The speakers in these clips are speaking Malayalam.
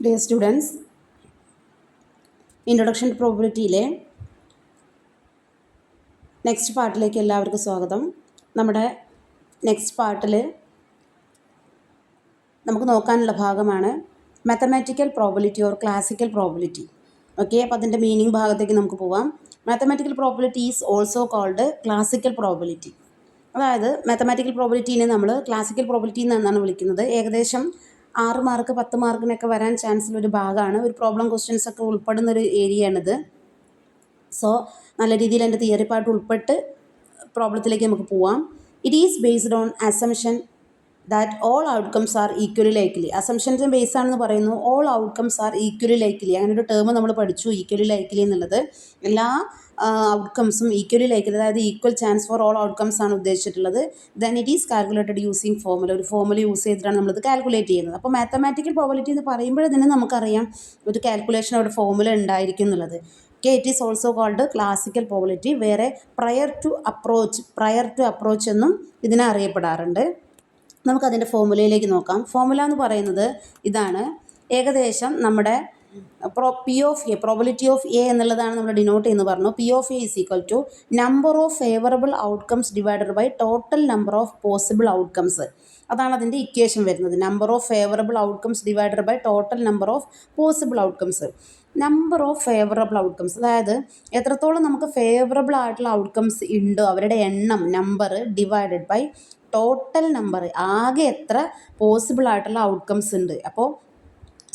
Dear students, ഇൻട്രൊഡക്ഷൻ ടു പ്രോബിലിറ്റിയിലെ നെക്സ്റ്റ് പാർട്ടിലേക്ക് എല്ലാവർക്കും സ്വാഗതം. നമ്മുടെ നെക്സ്റ്റ് പാർട്ടിൽ നമുക്ക് നോക്കാനുള്ള ഭാഗമാണ് mathematical probability or classical probability. Okay, അപ്പോൾ അതിൻ്റെ മീനിങ് ഭാഗത്തേക്ക് നമുക്ക് പോവാം. Mathematical probability is also called classical probability. അതായത് മാത്തമാറ്റിക്കൽ പ്രോബിലിറ്റീനെ നമ്മൾ ക്ലാസിക്കൽ പ്രോബിലിറ്റി എന്നാണ് വിളിക്കുന്നത്. ഏകദേശം 6 മാർക്ക് 10 മാർക്കിനൊക്കെ വരാൻ ചാൻസുള്ള ഒരു ഭാഗമാണ്. ഒരു പ്രോബ്ലം ക്വസ്റ്റ്യൻസ് ഒക്കെ ഉൾപ്പെടുന്ന ഒരു ഏരിയയാണിത്. സോ നല്ല രീതിയിൽ എൻ്റെ തിയറി പാർട്ട് ഉൾപ്പെട്ട് പ്രോബ്ലത്തിലേക്ക് നമുക്ക് പോവാം. It is based on assumption that all outcomes are equally likely. Assumptions base ആണെന്ന് പറയുന്നു. All outcomes are equally likely, അങ്ങനെ ഒരു ടേം നമ്മൾ പഠിച്ചു, ഈക്വലി ലൈക്ലി എന്നുള്ളത്. എല്ലാ ഔട്ട്കംസും ഈക്വലി ലൈക്ലി, അതായത് equal chance for all outcomes ആണ് ഉദ്ദേശിച്ചിട്ടുള്ളത്. Then it is calculated using formula. ഒരു ഫോർമുല യൂസ് ചെയ്തിട്ടാണ് നമ്മളിത് കാൽക്കുലേറ്റ് ചെയ്യുന്നത്. അപ്പോൾ മാത്തമാറ്റിക്കൽ പ്രോബിലിറ്റി എന്ന് പറയുമ്പോൾ തന്നെ നമുക്കറിയാം ഒരു കാൽക്കുലേഷൻ അവിടെ ഫോർമുല ഉണ്ടായിരിക്കും എന്നുള്ളത്. Okay, it is also called classical probability. വേറെ പ്രയർ ടു അപ്രോച്ച് എന്നും ഇതിനെ അറിയപ്പെടാറുണ്ട്. നമുക്കതിൻ്റെ ഫോർമുലയിലേക്ക് നോക്കാം. ഫോർമുല എന്ന് പറയുന്നത് ഇതാണ്. ഏകദേശം നമ്മുടെ P of A, probability of A എന്നുള്ളതാണ് നമ്മൾ ഡിനോട്ട് ചെയ്യുന്നത് പറഞ്ഞു. P of A is equal to number of favourable outcomes divided by total number of possible outcomes. അതാണ് അതിൻ്റെ ഇക്വേഷൻ വരുന്നത്. Number of favourable outcomes divided by total number of possible outcomes. Number of favourable outcomes, അതായത് എത്രത്തോളം നമുക്ക് ഫേവറബിൾ ആയിട്ടുള്ള ഔട്ട്കംസ് ഉണ്ടോ അവരുടെ എണ്ണം, number divided by total number, ആകെ എത്ര പോസിബിൾ ആയിട്ടുള്ള ഔട്ട്കംസ് ഉണ്ട്. അപ്പോൾ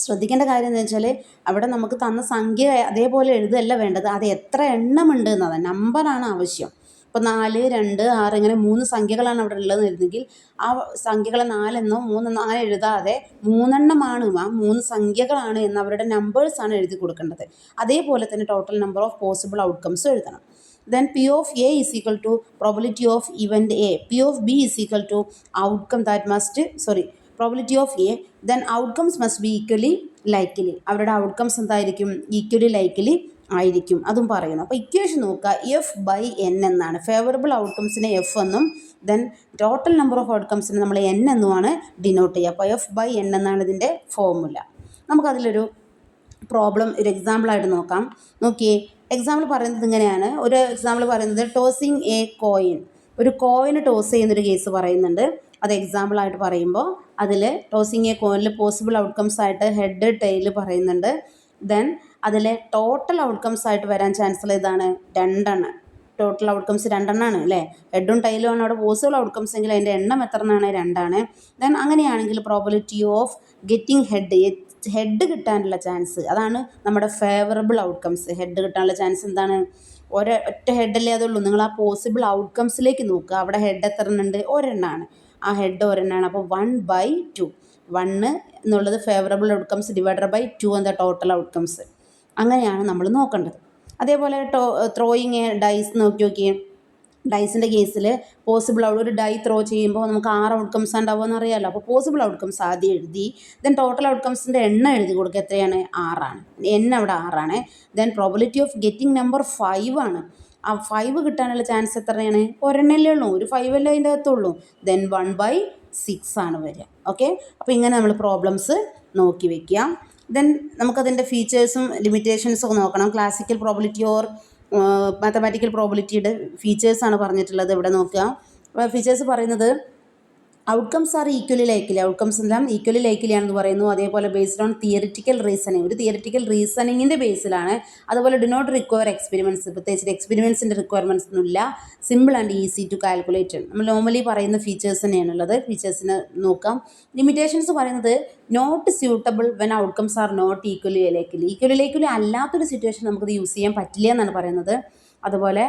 ശ്രദ്ധിക്കേണ്ട കാര്യം എന്താ വെച്ചാൽ അവിടെ നമുക്ക് തന്ന സംഖ്യ അതേപോലെ എഴുതല്ല വേണ്ടത്, അത് എത്ര എണ്ണം ഉണ്ട് എന്നതാണ്, നമ്പറാണ് ആവശ്യം. ഇപ്പോൾ 4, 2, 6 ഇങ്ങനെ 3 സംഖ്യകളാണ് അവിടെ ഉള്ളത് എഴുതുന്നെങ്കിൽ ആ സംഖ്യകളെ 4 എന്നോ 3 എന്നോ അങ്ങനെ എഴുതാതെ 3 എണ്ണമാണ്, ആ 3 സംഖ്യകളാണ് എന്ന് അവരുടെ നമ്പേഴ്സാണ് എഴുതി കൊടുക്കേണ്ടത്. അതേപോലെ തന്നെ total number of possible outcomes എഴുതണം. Then P of A is equal to probability of event A. P of B is equal to outcome that must, probability of A. Then outcomes must be equally likely. അവരുടെ ഔട്ട്കംസ് എന്തായിരിക്കും? ഈക്വലി ലൈക്ലി ആയിരിക്കും, അതും പറയുന്നു. അപ്പോൾ ഇക്വേഷൻ നോക്കുക, എഫ് ബൈ എൻ എന്നാണ്. ഫേവറബിൾ ഔട്ട്കംസിനെ എഫ് എന്നും ദെൻ ടോട്ടൽ നമ്പർ ഓഫ് ഔട്ട്കംസിനെ നമ്മൾ എൻ എന്നുമാണ് ഡിനോട്ട് ചെയ്യുക. അപ്പോൾ എഫ് ബൈ എൻ എന്നാണ് ഇതിൻ്റെ ഫോർമുല. നമുക്കതിലൊരു പ്രോബ്ലം ഒരു എക്സാമ്പിളായിട്ട് നോക്കാം. നോക്കിയേ, എക്സാമ്പിൾ പറയുന്നത് ഇങ്ങനെയാണ്. ഒരു എക്സാമ്പിൾ പറയുന്നത് ടോസിങ് എ കോയിൻ. ഒരു കോയിന് ടോസ് ചെയ്യുന്നൊരു കേസ് പറയുന്നുണ്ട്. അത് എക്സാമ്പിളായിട്ട് പറയുമ്പോൾ അതിൽ ടോസിങ് എ കോയിനിൽ പോസിബിൾ ഔട്ട്കംസ് ആയിട്ട് ഹെഡ്, ടെയിൽ പറയുന്നുണ്ട്. ദെൻ അതിലെ ടോട്ടൽ ഔട്ട്കംസ് ആയിട്ട് വരാൻ ചാൻസുള്ള ഇതാണ് 2 ടോട്ടൽ ഔട്ട്കംസ് 2 അല്ലേ. ഹെഡും ടൈലും ആണ് അവിടെ പോസിബിൾ ഔട്ട്കംസ് എങ്കിൽ അതിൻ്റെ എണ്ണം എത്ര എന്നാണ്? 2. ദെൻ അങ്ങനെയാണെങ്കിൽ പ്രോബിലിറ്റി ഓഫ് ഗെറ്റിംഗ് ഹെഡ് കിട്ടാനുള്ള ചാൻസ്, അതാണ് നമ്മുടെ ഫേവറബിൾ ഔട്ട്കംസ്. ഹെഡ് കിട്ടാനുള്ള ചാൻസ് എന്താണ്? ഒറ്റ ഹെഡല്ലേ അതുള്ളൂ. നിങ്ങൾ ആ പോസിബിൾ ഔട്ട്കംസിലേക്ക് നോക്കുക. അവിടെ ഹെഡ് എത്ര ഉണ്ട്? ഒരെണ്ണമാണ്. ആ ഹെഡ് ഒരെണ്ണമാണ്. അപ്പോൾ 1/2. 1 എന്നുള്ളത് ഫേവറബിൾ ഔട്ട്കംസ് ഡിവൈഡഡ് ബൈ 2 എന്താ ടോട്ടൽ ഔട്ട്കംസ്. അങ്ങനെയാണ് നമ്മൾ നോക്കേണ്ടത്. അതേപോലെ ത്രോയിങ് എ ഡൈസ് നോക്കിയേ. ഡൈസിൻ്റെ കേസിൽ പോസിബിൾ ഒരു ഡൈ ത്രോ ചെയ്യുമ്പോൾ നമുക്ക് 6 ഔട്ട്കംസ് ഉണ്ടാവുമെന്ന് അറിയാമല്ലോ. അപ്പോൾ പോസിബിൾ ഔട്ട്കംസ് ആദ്യം എഴുതി, ദെൻ ടോട്ടൽ ഔട്ട്കംസിൻ്റെ എണ്ണം എഴുതി കൊടുക്കുക. എത്രയാണ്? 6 എണ്ണം അവിടെ 6. Then probability of getting number 5 ആണ്. ആ 5 കിട്ടാനുള്ള ചാൻസ് എത്രയാണ്? ഒരെണ്ണല്ലേ ഉള്ളൂ, ഒരു 5 അല്ലേ അതിൻ്റെ അകത്തുള്ളൂ. ദെൻ 1/6 ആണ് വരിക. ഓക്കെ, അപ്പോൾ ഇങ്ങനെ നമ്മൾ പ്രോബ്ലംസ് നോക്കി വയ്ക്കുക. ദെൻ നമുക്കതിൻ്റെ ഫീച്ചേഴ്സും ലിമിറ്റേഷൻസും ഒക്കെ നോക്കണം. ക്ലാസിക്കൽ പ്രോബിലിറ്റി ഓർ മാത്തമാറ്റിക്കൽ പ്രോബിലിറ്റിയുടെ ഫീച്ചേഴ്സാണ് പറഞ്ഞിട്ടുള്ളത്. ഇവിടെ നോക്കുക. ഫീച്ചേഴ്സ് പറയുന്നത് outcomes are equally likely. Outcomes എല്ലാം ഈക്വലി ലൈക്ലി ആണെന്ന് പറയുന്നു. അതേപോലെ ബേസ്ഡ് ഓൺ തിയറിറ്റിക്കൽ റീസണിങ്, ഒരു തിയറിറ്റിക്കൽ റീസണിങ്ങിൻ്റെ ബേസിലാണ്. അതുപോലെ ഡു നോട്ട് റിക്വയർ എക്സ്പെരിമെൻറ്റ്സ്, പ്രത്യേകിച്ച് എക്സ്പെരിമെൻറ്റ്സിൻ്റെ റിക്വയർമെൻറ്റ്സ് ഒന്നുമില്ല. Simple and easy to calculate. നമ്മൾ നോർമലി പറയുന്ന ഫീച്ചേഴ്സ് തന്നെയാണുള്ളത്. ഫീച്ചേഴ്സിന് നോക്കാം. ലിമിറ്റേഷൻസ് പറയുന്നത് not suitable when outcomes are not equally likely. Equally likely അല്ലാത്തൊരു സിറ്റുവേഷൻ നമുക്കത് യൂസ് ചെയ്യാൻ പറ്റില്ല എന്നാണ് പറയുന്നത്. അതുപോലെ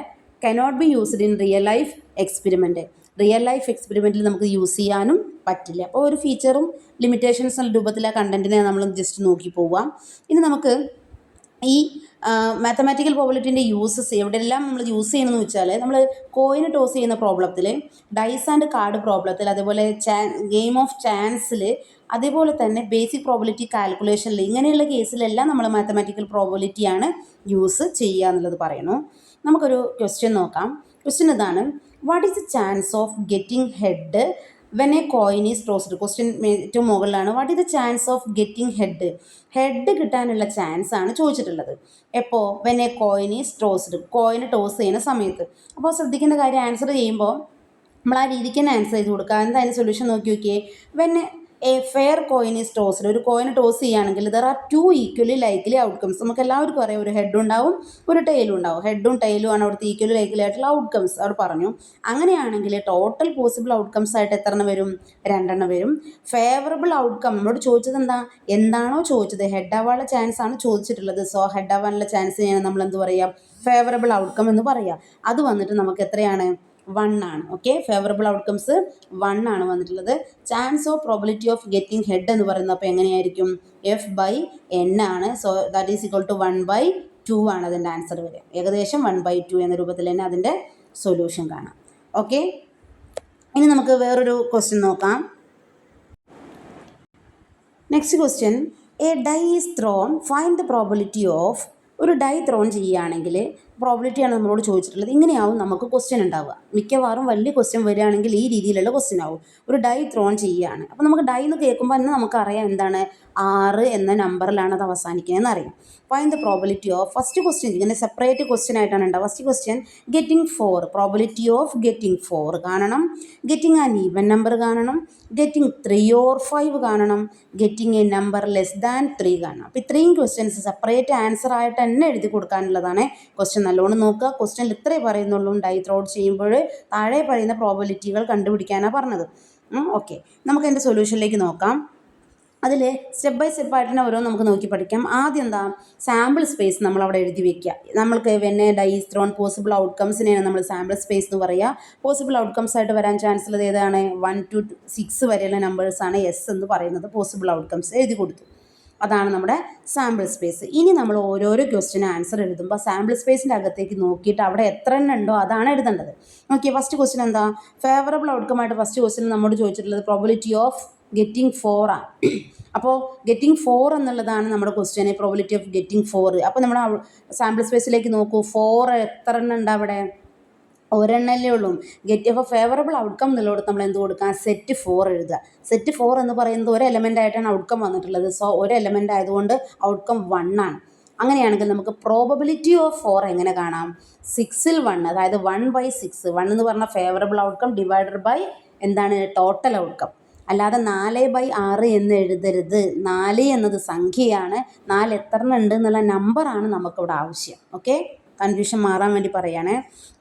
cannot be used in real life experiment. Real life എക്സ്പെരിമെൻറ്റിൽ നമുക്ക് യൂസ് ചെയ്യാനും പറ്റില്ല. അപ്പോൾ ഒരു ഫീച്ചറും ലിമിറ്റേഷൻസ് രൂപത്തിൽ ആ കണ്ടൻറ്റിനെ നമ്മൾ ജസ്റ്റ് നോക്കി പോവാം. ഇനി നമുക്ക് ഈ മാത്തമാറ്റിക്കൽ പ്രോബിലിറ്റിൻ്റെ യൂസസ് എവിടെയെല്ലാം നമ്മൾ യൂസ് ചെയ്യണമെന്ന് വെച്ചാൽ, നമ്മൾ കോയിന് ടോസ് ചെയ്യുന്ന പ്രോബ്ലത്തിൽ, ഡൈസ് ആൻഡ് കാർഡ് പ്രോബ്ലത്തിൽ, അതേപോലെ ഗെയിം ഓഫ് ചാൻസിൽ, അതേപോലെ തന്നെ ബേസിക് പ്രോബിലിറ്റി കാൽക്കുലേഷനിൽ, ഇങ്ങനെയുള്ള കേസിലെല്ലാം നമ്മൾ മാത്തമാറ്റിക്കൽ പ്രോബിലിറ്റിയാണ് യൂസ് ചെയ്യുക എന്നുള്ളത് പറയണു. നമുക്കൊരു ക്വസ്റ്റ്യൻ നോക്കാം. ക്വസ്റ്റ്യൻ ഇതാണ്: what is the chance of getting head when A coin is tossed, question ഏറ്റവും മുകളിലാണ്. What is the chance of getting head കിട്ടാനുള്ള ചാൻസ് ആണ് ചോദിച്ചിട്ടുള്ളത്. എപ്പോൾ? When A coin is tossed, coin toss ചെയ്യുന്ന സമയത്ത്. അപ്പോൾ ശ്രദ്ധിക്കേണ്ട കാര്യം, ആൻസർ ചെയ്യുമ്പോൾ നമ്മൾ ആ രീതിക്ക് തന്നെ ആൻസർ ചെയ്ത് കൊടുക്കുക. എന്താ അതിൻ്റെ സൊല്യൂഷൻ നോക്കി നോക്കിയേ. When A fair coin is tossed, ഒരു കോയിൻ ടോസ് ചെയ്യുകയാണെങ്കിൽ there are 2 equally likely outcomes. നമുക്ക് എല്ലാവർക്കും അറിയാം ഒരു ഹെഡും ഉണ്ടാവും ഒരു ടെയിലും ഉണ്ടാവും. ഹെഡും ടെയിലും ആണ് അവിടുത്തെ ഈക്വലി ലൈക്ലി ആയിട്ടുള്ള ഔട്ട്കംസ് അവിടെ പറഞ്ഞു. അങ്ങനെയാണെങ്കിൽ ടോട്ടൽ പോസിബിൾ ഔട്ട്കംസ് ആയിട്ട് എത്ര എണ്ണം വരും? 2 എണ്ണം വരും. ഫേവറബിൾ ഔട്ട്കം നമ്മളോട് ചോദിച്ചത് എന്താണോ ചോദിച്ചത്, ഹെഡ് ആവാനുള്ള ചാൻസ് ആണ് ചോദിച്ചിട്ടുള്ളത്. സോ ഹെഡ് ആവാനുള്ള ചാൻസിനെയാണ് നമ്മൾ എന്ത് പറയുക? ഫേവറബിൾ ഔട്ട്കം എന്ന് പറയുക. അത് വന്നിട്ട് നമുക്ക് എത്രയാണ്? 1 ആണ്. ഓക്കെ, ഫേവറബിൾ ഔട്ട്കംസ് 1 ആണ് വന്നിട്ടുള്ളത്. Chance of probability of getting head എന്ന് പറയുന്നത് അപ്പോൾ എങ്ങനെയായിരിക്കും? F/N ആണ്. So that is equal to 1/2 ആണ് അതിൻ്റെ ആൻസർ വരിക. ഏകദേശം 1/2 എന്ന രൂപത്തിൽ തന്നെ അതിൻ്റെ സൊല്യൂഷൻ കാണാം. ഓക്കെ, ഇനി നമുക്ക് വേറൊരു ക്വസ്റ്റ്യൻ നോക്കാം. Next question, a die is thrown, find the probability of. ഒരു ഡൈ ത്രോൺ ചെയ്യുകയാണെങ്കിൽ പ്രോബിലിറ്റിയാണ് നമ്മളോട് ചോദിച്ചിട്ടുള്ളത്. ഇങ്ങനെയാവും നമുക്ക് ക്വസ്റ്റ്യൻ ഉണ്ടാവുക. മിക്കവാറും വലിയ ക്വസ്റ്റ്യൻ വരികയാണെങ്കിൽ ഈ രീതിയിലുള്ള ക്വസ്റ്റ്യൻ ആവും. ഒരു ഡൈ ത്രോൺ ചെയ്യുകയാണ്. അപ്പോൾ നമുക്ക് ഡൈ എന്ന് കേൾക്കുമ്പോൾ തന്നെ നമുക്കറിയാം എന്താണ് 6 എന്ന നമ്പറിലാണ് അത് അവസാനിക്കുന്നതെന്ന് അറിയാം. Find the probability of. First question ഇങ്ങനെ സെപ്പറേറ്റ് ക്വസ്റ്റ്യൻ ആയിട്ടാണ് ഉണ്ടാവുക. First question getting 4, probability of getting 4 കാണണം. ഗെറ്റിംഗ് ആൻ ഈവൻ നമ്പർ കാണണം. ഗെറ്റിംഗ് 3 or 5 കാണണം. Getting a number less than 3 കാണണം. അപ്പോൾ ഇത്രയും ക്വസ്റ്റ്യൻസ് സെപ്പറേറ്റ് ആൻസർ ആയിട്ട് തന്നെ എഴുതി കൊടുക്കാനുള്ളതാണ്. ക്വസ്റ്റ്യൻ നല്ലോണം നോക്കുക. ക്വസ്റ്റ്യനിൽ ഇത്രേ പറയുന്നുള്ളൂ. ഡൈ ത്രോൺ ചെയ്യുമ്പോൾ താഴെ പറയുന്ന പ്രോബിലിറ്റികൾ കണ്ടുപിടിക്കാനാണ് പറഞ്ഞത്. ഓക്കെ, നമുക്ക് എൻ്റെ സൊല്യൂഷനിലേക്ക് നോക്കാം. അതിൽ സ്റ്റെപ്പ് ബൈ സ്റ്റെപ്പ് ആയിട്ട് തന്നെ ഓരോന്ന് നമുക്ക് നോക്കി പഠിക്കാം. ആദ്യം എന്താ? സാമ്പിൾ സ്പേസ് നമ്മൾ അവിടെ എഴുതി വെക്കുക. നമ്മൾക്ക് വെന്നെ ഡൈ ഈസ് ത്രോൺ പോസിബിൾ ഔട്ട്കംസിനെയാണ് നമ്മൾ സാമ്പിൾ സ്പേസ് എന്ന് പറയുക. പോസിബിൾ ഔട്ട്കംസ് ആയിട്ട് വരാൻ ചാൻസ് ഉള്ളത് ഏതാണ്? 1 to 6 വരെയുള്ള നമ്പേഴ്സാണ് എസ് എന്ന് പറയുന്നത്. പോസിബിൾ ഔട്ട്കംസ് എഴുതി കൊടുത്തു. അതാണ് നമ്മുടെ സാമ്പിൾ സ്പേസ്. ഇനി നമ്മൾ ഓരോരോ ക്വസ്റ്റിന് ആൻസർ എഴുതുമ്പോൾ സാമ്പിൾ സ്പേസിൻ്റെ അകത്തേക്ക് നോക്കിയിട്ട് അവിടെ എത്ര എണ്ണം ഉണ്ടോ അതാണ് എഴുതേണ്ടത്. ഓക്കെ, ഫസ്റ്റ് ക്വസ്റ്റ്യൻ എന്താ? ഫേവറബിൾ ഔട്ട്കമായിട്ട് ഫസ്റ്റ് ക്വസ്റ്റ്യൻ നമ്മോട് ചോദിച്ചിട്ടുള്ളത് പ്രോബിലിറ്റി ഓഫ് ഗെറ്റിംഗ് 4 ആണ്. അപ്പോൾ ഗെറ്റിംഗ് 4 എന്നുള്ളതാണ് നമ്മുടെ ക്വസ്റ്റ്യന്. Probability of getting 4. അപ്പോൾ നമ്മുടെ സാമ്പിൾ സ്പേസിലേക്ക് നോക്കൂ. 4 എത്ര എണ്ണം ഉണ്ട് അവിടെ? ഒരെണ്ണല്ലേ ഉള്ളൂ. അപ്പോൾ ഫേവറബിൾ ഔട്ട്കം എന്നുള്ളത് നമ്മൾ എന്ത് കൊടുക്കുക? സെറ്റ് 4 എഴുതുക. സെറ്റ് 4 എന്ന് പറയുന്നത് ഒരു എലമെൻ്റ് ആയിട്ടാണ് ഔട്ട്കം വന്നിട്ടുള്ളത്. സോ ഒരു എലമെൻ്റ് ആയതുകൊണ്ട് ഔട്ട്കം 1 ആണ്. അങ്ങനെയാണെങ്കിൽ നമുക്ക് പ്രോബബിലിറ്റി ഓഫ് 4 എങ്ങനെ കാണാം? 6ൽ 1, അതായത് 1/6. 1 എന്ന് പറഞ്ഞാൽ ഫേവറബിൾ ഔട്ട്കം ഡിവൈഡഡ് ബൈ എന്താണ്? Total outcome. അല്ലാതെ 4/6 എന്ന് എഴുതരുത്. 4 എന്നത് സംഖ്യയാണ്. 4 എത്ര ഉണ്ട് എന്നുള്ള നമ്പറാണ് നമുക്കിവിടെ ആവശ്യം. ഓക്കെ, കൺഫ്യൂഷൻ മാറാൻ വേണ്ടി പറയുകയാണ്.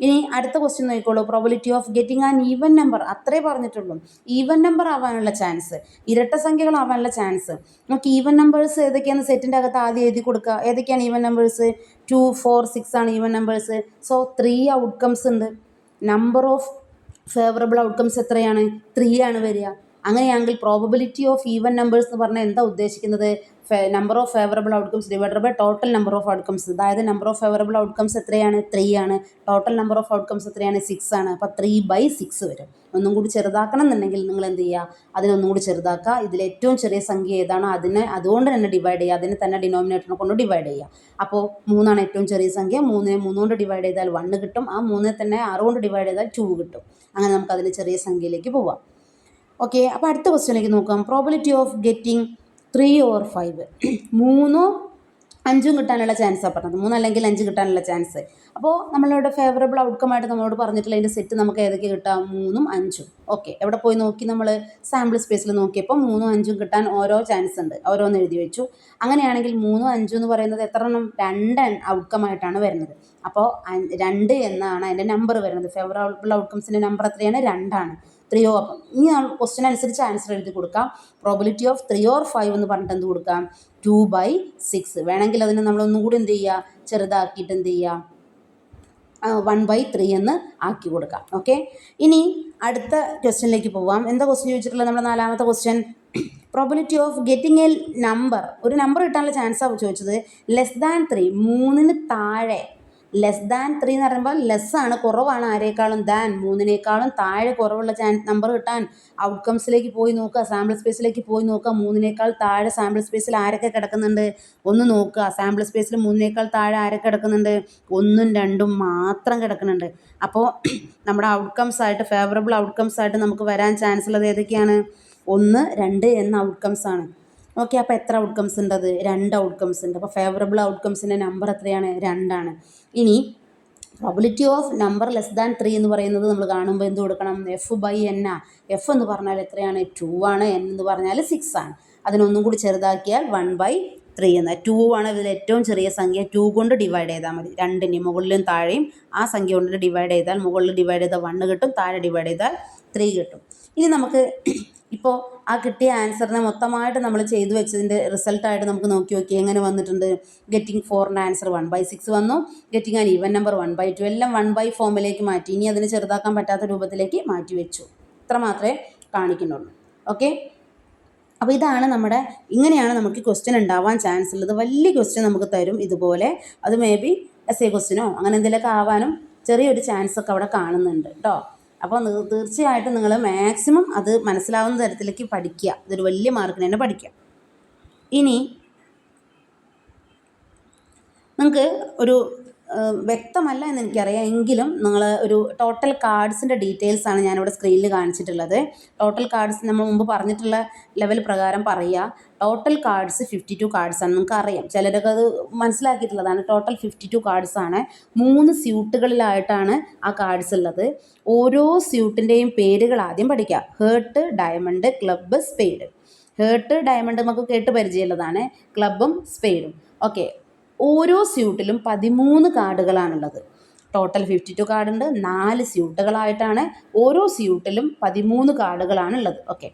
ഇനി അടുത്ത ക്വസ്റ്റ്യൻ നോക്കിക്കോളൂ. Probability of getting an even number. അത്രേ പറഞ്ഞിട്ടുള്ളൂ. ഈവൻ നമ്പർ ആവാനുള്ള ചാൻസ്, ഇരട്ട സംഖ്യകളാവാനുള്ള ചാൻസ്. നമുക്ക് ഈവൻ നമ്പേഴ്സ് ഏതൊക്കെയാണ് സെറ്റിൻ്റെ അകത്ത് ആദ്യം എഴുതി കൊടുക്കുക. ഏതൊക്കെയാണ് ഈവൻ നമ്പേഴ്സ്? 2, 4, 6 ആണ് ഈവൻ നമ്പേഴ്സ്. സോ 3 ഔട്ട്കംസ് ഉണ്ട്. നമ്പർ ഓഫ് ഫേവറബിൾ ഔട്ട്കംസ് എത്രയാണ്? 3 ആണ് വരിക. അങ്ങനെയാണെങ്കിൽ പ്രോബബിലിറ്റി ഓഫ് ഈവൻ നമ്പേഴ്സ് എന്ന് പറഞ്ഞാൽ എന്താ ഉദ്ദേശിക്കുന്നത്? Number of favourable outcomes divided by total number of outcomes. അതായത് നമ്പർ ഓഫ് ഫേവറബിൾ ഔട്ട്കംസ് എത്രയാണ്? 3 ആണ്. ടോട്ടൽ നമ്പർ ഓഫ് ഔട്ട്കംസ് എത്രയാണ്? 6 ആണ്. അപ്പോൾ 3/6 വരും. ഒന്നും കൂടി ചെറുതാക്കണം എന്നുണ്ടെങ്കിൽ നിങ്ങൾ എന്ത് ചെയ്യുക? അതിനൊന്നും കൂടി ചെറുതാക്കുക. ഇതിൽ ഏറ്റവും ചെറിയ സംഖ്യ ഏതാണോ അതുകൊണ്ട് തന്നെ ഡിവൈഡ് ചെയ്യുക. അതിനെ തന്നെ ഡിനോമിനേറ്ററിനെ കൊണ്ട് ഡിവൈഡ് ചെയ്യുക. അപ്പോൾ 3 ആണ് ഏറ്റവും ചെറിയ സംഖ്യ. 3നെ 3 കൊണ്ട് ഡിവൈഡ് ചെയ്താൽ 1 കിട്ടും. ആ 3 തന്നെ 6 കൊണ്ട് ഡിവൈഡ് ചെയ്താൽ 2 കിട്ടും. അങ്ങനെ നമുക്ക് അതിൽ ചെറിയ സംഖ്യയിലേക്ക് പോവാം. ഓക്കെ, അപ്പോൾ അടുത്ത ക്വസ്റ്റ്യനിലേക്ക് നോക്കാം. Probability of getting 3 or 5. 3, 5 കിട്ടാനുള്ള ചാൻസാണ് പറഞ്ഞത്. 3 അല്ലെങ്കിൽ 5 കിട്ടാനുള്ള ചാൻസ്. അപ്പോൾ നമ്മളുടെ ഫേവറബിൾ ഔട്ട്കമായിട്ട് നമ്മളോട് പറഞ്ഞിട്ടുള്ള അതിൻ്റെ സെറ്റ് നമുക്ക് ഏതൊക്കെ കിട്ടാം? 3ഉം 5ഉം. ഓക്കെ, എവിടെ പോയി നോക്കി? നമ്മൾ സാമ്പിൾ സ്പേസിൽ നോക്കിയപ്പോൾ 3ഉം 5ഉം കിട്ടാൻ ഓരോ ചാൻസ് ഉണ്ട്. ഓരോന്ന് എഴുതി വെച്ചു. അങ്ങനെയാണെങ്കിൽ 3ഉം 5ഉം എന്ന് പറയുന്നത് എത്ര എണ്ണം? 2 ഔട്ട്കമായിട്ടാണ് വരുന്നത്. അപ്പോൾ 2 എന്നാണ് അതിൻ്റെ നമ്പർ വരുന്നത്. ഫേവറബിൾ ഔട്ട്കംസിൻ്റെ നമ്പർ എത്രയാണ്? 2 ആണ്. 3 or 5. ഇനി ക്വസ്റ്റ്യൻ അനുസരിച്ച് ആൻസർ എഴുതി കൊടുക്കാം. പ്രോബിലിറ്റി ഓഫ് 3 or 5 എന്ന് പറഞ്ഞിട്ട് എന്ത് കൊടുക്കാം? 2/6. വേണമെങ്കിൽ അതിനെ നമ്മളൊന്നും കൂടി എന്ത് ചെയ്യുക? ചെറുതാക്കിയിട്ട് എന്ത് ചെയ്യുക? 1/3 എന്ന് ആക്കി കൊടുക്കാം. ഓക്കെ, ഇനി അടുത്ത ക്വസ്റ്റ്യനിലേക്ക് പോവാം. എന്താ ക്വസ്റ്റ്യൻ ചോദിച്ചിട്ടുള്ളത്? നമ്മുടെ 4ാമത്തെ question probability of getting a number. ഒരു നമ്പർ കിട്ടാനുള്ള ചാൻസാണ് ചോദിച്ചത്. ലെസ് ദാൻ 3, 3ന് താഴെ ലെസ് ദാൻ 3 എന്ന് പറയുമ്പോൾ ലെസ്സാണ്, കുറവാണ് ആരേക്കാളും, ദാൻ 3നേക്കാളും താഴെ കുറവുള്ള നമ്പർ കിട്ടാൻ ഔട്ട്കംസിലേക്ക് പോയി നോക്കുക, സാമ്പിൾ സ്പേസിലേക്ക് പോയി നോക്കുക. 3നേക്കാൾ താഴെ സാമ്പിൾ സ്പേസിൽ ആരൊക്കെ കിടക്കുന്നുണ്ട് ഒന്ന് നോക്കുക. സാമ്പിൾ സ്പേസിൽ 3നേക്കാൾ താഴെ ആരൊക്കെ കിടക്കുന്നുണ്ട്? 1ഉം 2ഉം മാത്രം കിടക്കുന്നുണ്ട്. അപ്പോൾ നമ്മുടെ ഔട്ട്കംസ് ആയിട്ട്, ഫേവറബിൾ ഔട്ട്കംസ് ആയിട്ട് നമുക്ക് വരാൻ ചാൻസ് ഉള്ളത് ഏതൊക്കെയാണ്? 1, 2 എന്ന ഔട്ട്കംസ് ആണ്. ഓക്കെ, അപ്പോൾ എത്ര ഔട്ട്കംസ് ഉണ്ട്? അത് 2 ഔട്ട്കംസ് ഉണ്ട്. അപ്പോൾ ഫേവറബിൾ ഔട്ട്കംസിൻ്റെ നമ്പർ എത്രയാണ്? 2 ആണ്. ഇനി probability of number less than 3 എന്ന് പറയുന്നത് നമ്മൾ കാണുമ്പോൾ എന്ത് കൊടുക്കണം? F/n ആ. F എന്ന് പറഞ്ഞാൽ എത്രയാണ്? 2 ആണ്. N എന്ന് പറഞ്ഞാൽ 6 ആണ്. അതിനൊന്നും കൂടി ചെറുതാക്കിയാൽ 1/3 എന്ന്. 2 ആണ് ഇതിൽ ഏറ്റവും ചെറിയ സംഖ്യ. 2 കൊണ്ട് ഡിവൈഡ് ചെയ്താൽ മതി. രണ്ടിനെയും മുകളിലും താഴെയും ആ സംഖ്യ കൊണ്ട് ഡിവൈഡ് ചെയ്താൽ, മുകളിൽ ഡിവൈഡ് ചെയ്താൽ 1 കിട്ടും, താഴെ ഡിവൈഡ് ചെയ്താൽ 3 കിട്ടും. ഇനി നമുക്ക് ഇപ്പോൾ ആ കിട്ടിയ ആൻസറിനെ മൊത്തമായിട്ട് നമ്മൾ ചെയ്തു വെച്ചതിൻ്റെ റിസൾട്ടായിട്ട് നമുക്ക് നോക്കി എങ്ങനെ വന്നിട്ടുണ്ട്? ഗെറ്റിംഗ് 4ൻ്റെ ആൻസർ 1/6 വന്നു. ഗെറ്റിംഗ് ആൻ ഈവൻ നമ്പർ 1/2, എല്ലാം 1/4 ഫോമിലേക്ക് മാറ്റി. ഇനി അതിന് ചെറുതാക്കാൻ പറ്റാത്ത രൂപത്തിലേക്ക് മാറ്റി വെച്ചു. ഇത്ര മാത്രമേ കാണിക്കുന്നുള്ളൂ. ഓക്കെ, അപ്പോൾ ഇതാണ് ഇങ്ങനെയാണ് നമുക്ക് ക്വസ്റ്റ്യൻ ഉണ്ടാവാൻ ചാൻസ് ഉള്ളത്. വലിയ ക്വസ്റ്റ്യൻ നമുക്ക് തരും ഇതുപോലെ. അത് മേ ബി എസ് എ ക്വസ്റ്റ്യനോ അങ്ങനെ എന്തെങ്കിലുമൊക്കെ ആവാനും ചെറിയൊരു ചാൻസ് ഒക്കെ അവിടെ കാണുന്നുണ്ട് കേട്ടോ. അപ്പോൾ തീർച്ചയായിട്ടും നിങ്ങൾ മാക്സിമം അത് മനസ്സിലാവുന്ന തരത്തിലേക്ക് പഠിക്കുക. ഇതൊരു വലിയ മാർക്കിന് തന്നെ പഠിക്കുക. ഇനി നിങ്ങൾക്ക് ഒരു വ്യക്തമല്ല എന്ന് എനിക്കറിയാം, എങ്കിലും നിങ്ങൾ ഒരു ടോട്ടൽ കാർഡ്സിൻ്റെ ഡീറ്റെയിൽസാണ് ഞാനിവിടെ സ്ക്രീനിൽ കാണിച്ചിട്ടുള്ളത്. ടോട്ടൽ കാർഡ്സ് നമ്മൾ മുമ്പ് പറഞ്ഞിട്ടുള്ള ലെവൽ പ്രകാരം പറയുക. Total cards 52 കാർഡ്സാണ്. നിങ്ങൾക്ക് അറിയാം, ചിലരൊക്കെ അത് മനസ്സിലാക്കിയിട്ടുള്ളതാണ്. ടോട്ടൽ 52 കാർഡ്സാണ്. 3 സ്യൂട്ടുകളിലായിട്ടാണ് ആ കാർഡ്സ് ഉള്ളത്. ഓരോ സ്യൂട്ടിൻ്റെയും പേരുകൾ ആദ്യം പഠിക്കുക. Heart, diamond, club, spade. Heart, diamond നമുക്ക് കേട്ട് പരിചയമുള്ളതാണ്. ക്ലബ്ബും സ്പെയ്ഡും. ഓക്കെ, ഓരോ സ്യൂട്ടിലും 13 കാർഡുകളാണുള്ളത്. ടോട്ടൽ 52 കാർഡുണ്ട്. 4 സ്യൂട്ടുകളായിട്ടാണ്. ഓരോ സ്യൂട്ടിലും 13 കാർഡുകളാണുള്ളത്. ഓക്കെ,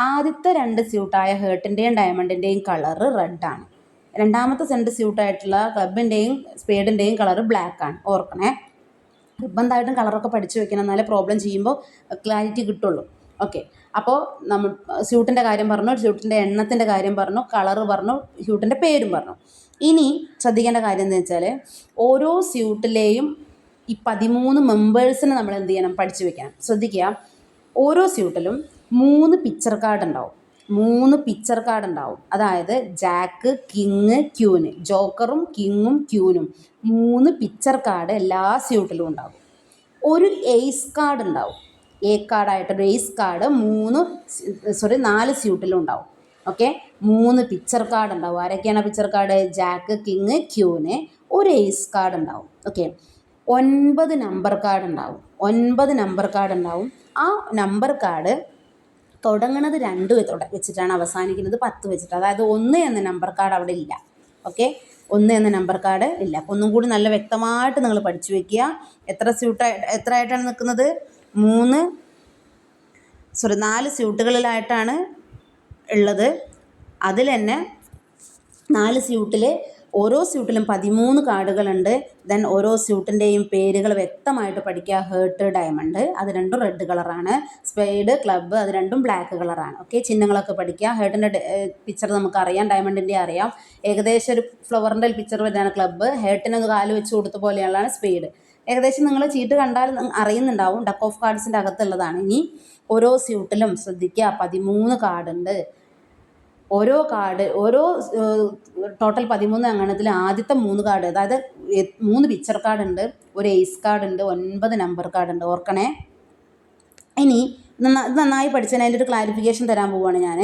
ആദ്യത്തെ 2 സ്യൂട്ടായ ഹേർട്ടിൻ്റെയും ഡയമണ്ടിൻ്റെയും കളറ് റെഡാണ്. രണ്ടാമത്തെ 2 സ്യൂട്ടായിട്ടുള്ള ക്ലബിൻ്റെയും സ്പേഡിൻ്റെയും കളറ് ബ്ലാക്കാണ്. ഓർക്കണേ, നിർബന്ധമായിട്ടും കളറൊക്കെ പഠിച്ചു വെക്കണം, എന്നാലേ പ്രോബ്ലം ചെയ്യുമ്പോൾ ക്ലാരിറ്റി കിട്ടുള്ളൂ. ഓക്കെ, അപ്പോൾ നമ്മൾ സ്യൂട്ടിൻ്റെ കാര്യം പറഞ്ഞു, സ്യൂട്ടിൻ്റെ എണ്ണത്തിൻ്റെ കാര്യം പറഞ്ഞു, കളറ് പറഞ്ഞു, സ്യൂട്ടിൻ്റെ പേരും പറഞ്ഞു. ഇനി ശ്രദ്ധിക്കേണ്ട കാര്യം എന്താ വെച്ചാൽ, ഓരോ സ്യൂട്ടിലെയും ഈ 13 മെമ്പേഴ്സിനെ നമ്മൾ എന്ത് ചെയ്യണം? പഠിച്ചു വെക്കണം. ശ്രദ്ധിക്കുക, ഓരോ സ്യൂട്ടിലും 3 പിക്ചർ കാർഡ് ഉണ്ടാവും. 3 പിക്ചർ കാർഡ് ഉണ്ടാവും. അതായത് ജാക്ക്, കിങ്, ക്യൂന്, ജോക്കറും കിങ്ങും ക്യൂനും 3 പിക്ചർ കാർഡ് എല്ലാ സ്യൂട്ടിലും ഉണ്ടാവും. ഒരു എയ്സ് കാർഡ് ഉണ്ടാവും. എ കാർഡായിട്ടൊരു എയ്സ് കാർഡ് 4 സ്യൂട്ടിലും ഉണ്ടാവും. ഓക്കെ, 3 പിക്ചർ കാർഡ് ഉണ്ടാവും. ആരൊക്കെയാണ് picture card? Jack, king, queen. ഒരു എയ്സ് കാർഡ് ഉണ്ടാവും. ഓക്കെ, 9 നമ്പർ കാർഡ് ഉണ്ടാവും. 9 നമ്പർ കാർഡ് ഉണ്ടാവും. ആ നമ്പർ കാർഡ് തുടങ്ങുന്നത് 2 വെച്ചിട്ടാണ്, അവസാനിക്കുന്നത് 10 വെച്ചിട്ട്. അതായത് 1 എന്ന നമ്പർ കാർഡ് അവിടെ ഇല്ല. ഓക്കെ, 1 എന്ന നമ്പർ കാർഡ് ഇല്ല. അപ്പോൾ ഒന്നും കൂടി നല്ല വ്യക്തമായിട്ട് നിങ്ങൾ പഠിച്ചു വെക്കുക. എത്ര ആയിട്ടാണ് നിൽക്കുന്നത്? 4 സ്യൂട്ടുകളിലായിട്ടാണ് ഉള്ളത്. അതിൽ തന്നെ 4 സ്യൂട്ടിൽ ഓരോ സ്യൂട്ടിലും 13 കാർഡുകളുണ്ട്. ദെൻ ഓരോ സ്യൂട്ടിൻ്റെയും പേരുകൾ വ്യക്തമായിട്ട് പഠിക്കുക. ഹേർട്ട്, ഡയമണ്ട്, അത് രണ്ടും റെഡ് കളറാണ്. സ്പെയ്ഡ്, ക്ലബ്ബ്, അത് രണ്ടും ബ്ലാക്ക് കളറാണ്. ഓക്കെ, ചിഹ്നങ്ങളൊക്കെ പഠിക്കുക. ഹേർട്ടിൻ്റെ പിക്ചർ നമുക്കറിയാം, ഡയമണ്ടിൻ്റെ അറിയാം. ഏകദേശം ഒരു ഫ്ലവറിൻ്റെ പിക്ചർ വരുന്നതാണ് ക്ലബ്ബ്. ഹേർട്ടിനൊന്ന് കാല് വെച്ച് കൊടുത്ത പോലെയുള്ളതാണ് സ്പെയ്ഡ്. ഏകദേശം നിങ്ങൾ ചീട്ട് കണ്ടാൽ അറിയുന്നുണ്ടാവും, ഡക്ക് ഓഫ് കാർഡ്സിൻ്റെ അകത്തുള്ളതാണ്. ഇനി ഓരോ സ്യൂട്ടിലും ശ്രദ്ധിക്കുക, 13 കാർഡുണ്ട്. ഓരോ ടോട്ടൽ 13 എണ്ണത്തിൽ ആദ്യത്തെ 3 കാർഡ്, അതായത് 3 പിക്ചർ കാർഡുണ്ട്, ഒരു എയ്സ് കാർഡുണ്ട്, 9 നമ്പർ കാർഡുണ്ട്. ഓർക്കണേ. ഇനി ഇത് നന്നായി പഠിച്ചാൽ അതിൻ്റെ ഒരു ക്ലാരിഫിക്കേഷൻ തരാൻ പോവുകയാണ് ഞാൻ.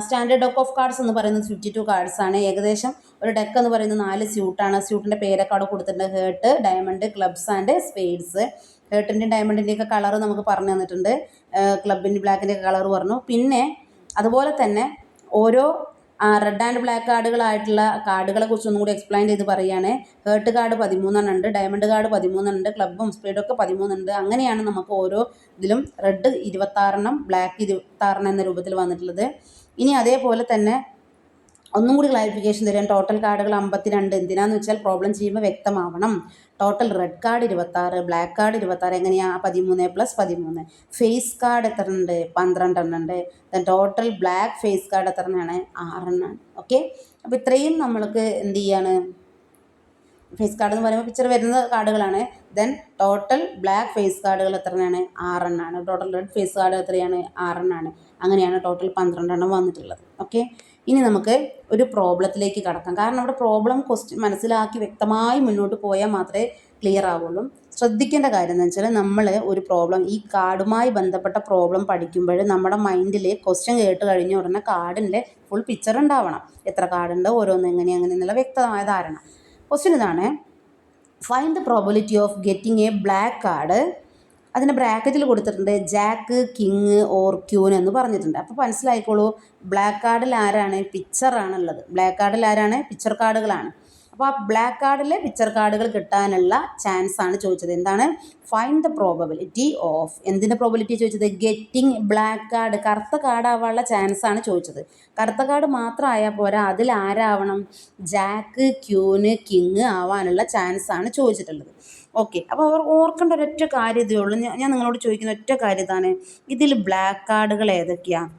സ്റ്റാൻഡേർഡ് ഡെക്ക് ഓഫ് കാർഡ്സ് എന്ന് പറയുന്നത് 52 കാർഡ്സാണ്. ഏകദേശം ഒരു ഡെക്ക് എന്ന് പറയുന്നത് 4 സ്യൂട്ടാണ്. സ്യൂട്ടിൻ്റെ പേരൊക്കെ അവിടെ കൊടുത്തിട്ടുണ്ട്. Heart, diamond, clubs and spades. ഹേർട്ടിൻ്റെയും ഡയമണ്ടിൻ്റെയൊക്കെ കളറ് നമുക്ക് പറഞ്ഞു തന്നിട്ടുണ്ട്. ക്ലബിൻ്റെ ബ്ലാക്കിൻ്റെയൊക്കെ കളറ് പറഞ്ഞു. പിന്നെ അതുപോലെ തന്നെ ഓരോ റെഡ് ആൻഡ് ബ്ലാക്ക് കാർഡുകളായിട്ടുള്ള കാർഡുകളെ കുറിച്ച് ഒന്നും കൂടി എക്സ്പ്ലെയിൻ ചെയ്ത് പറയുകയാണ്. ഹേർട്ട് കാർഡ് 13 ഉണ്ട്, ഡയമണ്ട് കാർഡ് 13 ഉണ്ട്, ക്ലബ്ബും സ്പീഡൊക്കെ 13 ഉണ്ട്. അങ്ങനെയാണ് നമുക്ക് ഓരോ ഇതിലും റെഡ് 26 ബ്ലാക്ക് 26 എന്ന രൂപത്തിൽ വന്നിട്ടുള്ളത്. ഇനി അതേപോലെ തന്നെ ഒന്നും കൂടി ക്ലാരിഫിക്കേഷൻ തരാം. ടോട്ടൽ കാർഡുകൾ 52. എന്തിനാന്ന് വെച്ചാൽ പ്രോബ്ലം ചെയ്യുമ്പോൾ വ്യക്തമാവണം. Total red card 26, black card 26. എങ്ങനെയാണ്? 13 + 13. ഫേസ് കാർഡ് എത്ര ഉണ്ട്? 12 എണ്ണം ഉണ്ട്. Then total black face card എത്ര എണ്ണമാണ്? 6 എണ്ണമാണ്. ഓക്കെ, അപ്പോൾ ഇത്രയും നമ്മൾക്ക് എന്ത് ചെയ്യാണ്? ഫേസ് കാർഡ് എന്ന് പറയുമ്പോൾ പിക്ചർ വരുന്ന കാർഡുകളാണ്. ദെൻ ടോട്ടൽ ബ്ലാക്ക് ഫേസ് കാർഡുകൾ എത്രയാണ്? 6 എണ്ണമാണ്. ടോട്ടൽ റെഡ് ഫേസ് കാർഡ് എത്രയാണ്? 6 എണ്ണമാണ്. അങ്ങനെയാണ് ടോട്ടൽ 12 എണ്ണം വന്നിട്ടുള്ളത്. ഓക്കെ, ഇനി നമുക്ക് ഒരു പ്രോബ്ലത്തിലേക്ക് കടക്കാം. കാരണം അവിടെ പ്രോബ്ലം ക്വസ്റ്റ്യൻ മനസ്സിലാക്കി വ്യക്തമായി മുന്നോട്ട് പോയാൽ മാത്രമേ ക്ലിയർ ആവുള്ളൂ. ശ്രദ്ധിക്കേണ്ട കാര്യം എന്ന് വെച്ചാൽ നമ്മൾ ഒരു പ്രോബ്ലം ഈ കാർഡുമായി ബന്ധപ്പെട്ട പ്രോബ്ലം പഠിക്കുമ്പോൾ നമ്മുടെ മൈൻഡിൽ ക്വസ്റ്റ്യൻ കേട്ട് കഴിഞ്ഞ ഉടനെ കാർഡിൻ്റെ ഫുൾ പിക്ചർ ഉണ്ടാവണം. എത്ര കാർഡുണ്ട്, ഓരോന്ന് എങ്ങനെ എന്നുള്ള വ്യക്തമായ ധാരണ. ക്വസ്റ്റ്യൻ ഇതാണ്: find the probability of getting A black card. അതിൻ്റെ ബ്രാക്കറ്റിൽ കൊടുത്തിട്ടുണ്ട് ജാക്ക്, കിങ് ഓർ ക്യൂൻ എന്ന് പറഞ്ഞിട്ടുണ്ട്. അപ്പോൾ മനസ്സിലായിക്കോളൂ, ബ്ലാക്ക് കാർഡിൽ ആരാണ്? പിക്ചറാണുള്ളത്. ബ്ലാക്ക് കാർഡിൽ ആരാണ്? പിക്ചർ കാർഡുകളാണ്. അപ്പോൾ ആ ബ്ലാക്ക് കാർഡിലെ പിക്ചർ കാർഡുകൾ കിട്ടാനുള്ള ചാൻസ് ആണ് ചോദിച്ചത്. എന്താണ്? ഫൈൻഡ് ദ പ്രോബബിലിറ്റി ഓഫ്, എന്തിൻ്റെ പ്രോബിലിറ്റി ചോദിച്ചത്? ഗെറ്റിംഗ് ബ്ലാക്ക് കാർഡ്, കറുത്ത കാർഡ് ആവാനുള്ള ചാൻസ് ആണ് ചോദിച്ചത്. കറുത്ത കാർഡ് മാത്രം ആയാൽ പോരാ, അതിൽ ആരാവണം? ജാക്ക്, ക്യൂന്, കിങ് ആവാനുള്ള ചാൻസ് ആണ് ചോദിച്ചിട്ടുള്ളത്. ഓക്കെ, അപ്പോൾ അവർ ഓർക്കേണ്ട ഒരൊറ്റ കാര്യം ഇതേ ഉള്ളൂ. ഞാൻ നിങ്ങളോട് ചോദിക്കുന്ന ഒറ്റ കാര്യം ഇതാണ്: ഇതിൽ ബ്ലാക്ക് കാർഡുകൾ ഏതൊക്കെയാണ്?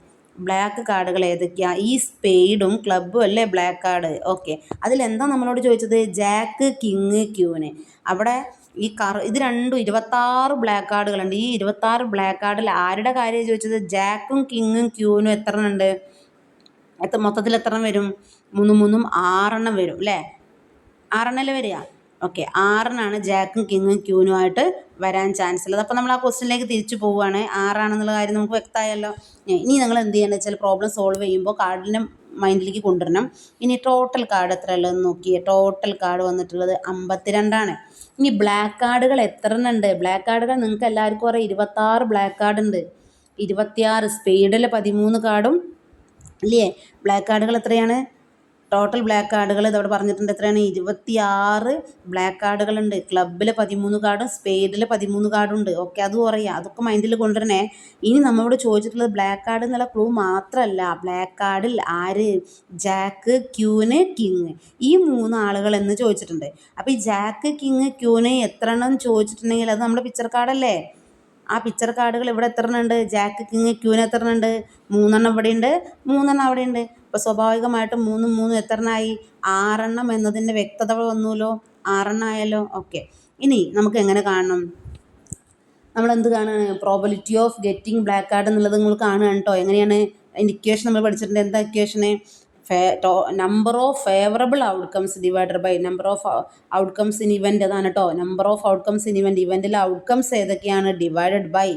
ബ്ലാക്ക് കാർഡുകൾ ഏതൊക്കെയാണ്? ഈ സ്പെയ്ഡും ക്ലബ്ബും അല്ലേ ബ്ലാക്ക് കാർഡ്? ഓക്കെ, അതിലെന്താ നമ്മളോട് ചോദിച്ചത്? Jack, king, queen. അവിടെ ഈ ഇത് രണ്ടും 26 ബ്ലാക്ക് കാർഡുകളുണ്ട്. ഈ 26 ബ്ലാക്ക് കാർഡിൽ ആരുടെ കാര്യമാണ് ചോദിച്ചത്? ജാക്കും കിങ്ങും ക്യൂനും എത്ര ഉണ്ട്? മൊത്തത്തിൽ എത്ര വരും? 3 3 6 വരും അല്ലേ? 6 വരിക. ഓക്കെ, 6 ജാക്കും കിങ്ങും ക്യൂനുമായിട്ട് വരാൻ ചാൻസ് ഉള്ളത്. അപ്പോൾ നമ്മൾ ആ ക്വസ്റ്റ്യനിലേക്ക് തിരിച്ചു പോവുകയാണ്. 6 കാര്യം നമുക്ക് വ്യക്തമായല്ലോ. ഇനി നിങ്ങൾ എന്ത് ചെയ്യേണ്ടത് വെച്ചാൽ പ്രോബ്ലം സോൾവ് ചെയ്യുമ്പോൾ കാർഡിൻ്റെ മൈൻഡിലേക്ക് കൊണ്ടുവരണം. ഇനി ടോട്ടൽ കാർഡ് എത്ര ഉള്ളതെന്ന് നോക്കിയേ. ടോട്ടൽ കാർഡ് വന്നിട്ടുള്ളത് 52. ഇനി ബ്ലാക്ക് കാർഡുകൾ എത്ര ഉണ്ട്? ബ്ലാക്ക് കാർഡുകൾ നിങ്ങൾക്ക് എല്ലാവർക്കും അറിയാം, 26 ബ്ലാക്ക് കാർഡ് ഉണ്ട്. 26 സ്പെയ്ഡിൽ 13 കാർഡും ഇല്ലേ? ബ്ലാക്ക് കാർഡുകൾ എത്രയാണ്? ടോട്ടൽ ബ്ലാക്ക് കാർഡുകൾ ഇതവിടെ പറഞ്ഞിട്ടുണ്ട്. എത്രയാണ്? 26 ബ്ലാക്ക് കാർഡുകളുണ്ട്. ക്ലബ്ബിൽ 13 കാർഡും സ്പെയ്ഡിൽ 13 കാർഡും ഉണ്ട്. ഓക്കെ, അതും അറിയാം. അതൊക്കെ മൈൻഡിൽ കൊണ്ടുവരണേ. ഇനി നമ്മളോട് ചോദിച്ചിട്ടുള്ളത് ബ്ലാക്ക് കാർഡ് എന്നുള്ള ക്ലൂ മാത്രമല്ല. ബ്ലാക്ക് കാർഡിൽ ആര്? ജാക്ക്, ക്യൂന്, കിങ്, ഈ 3 ആളുകൾ എന്ന് ചോദിച്ചിട്ടുണ്ട്. അപ്പോൾ ഈ ജാക്ക്, കിങ്, ക്യൂന് എത്ര എണ്ണം ചോദിച്ചിട്ടുണ്ടെങ്കിൽ അത് നമ്മുടെ പിക്ചർ കാർഡല്ലേ? ആ പിക്ചർ കാർഡുകൾ ഇവിടെ എത്ര എണ്ണം ഉണ്ട്? ജാക്ക്, കിങ്, ക്യൂന് എത്ര എണ്ണം ഉണ്ട്? 3 എണ്ണം ഇവിടെ ഉണ്ട്, 3 എണ്ണം അവിടെ ഉണ്ട്. അപ്പോൾ സ്വാഭാവികമായിട്ടും 3 3 എത്ര എണ്ണമായി? 6 എന്നതിൻ്റെ വ്യക്തത വന്നുല്ലോ. 6 ആയല്ലോ. ഓക്കെ, ഇനി നമുക്ക് എങ്ങനെ കാണണം? നമ്മളെന്ത് കാണുകയാണ്? Probability of getting black card എന്നുള്ളത് നിങ്ങൾ കാണുകയാണ് കേട്ടോ. എങ്ങനെയാണ്? അതിൻ്റെ ഇക്വേഷൻ നമ്മൾ പഠിച്ചിട്ടുണ്ട്. എന്താ equation? Number of favourable outcomes divided by number of outcomes in event. അതാണ് കേട്ടോ. Number of outcomes in event. ഇവൻറ്റിലെ ഔട്ട്കംസ് ഏതൊക്കെയാണ്? Divided by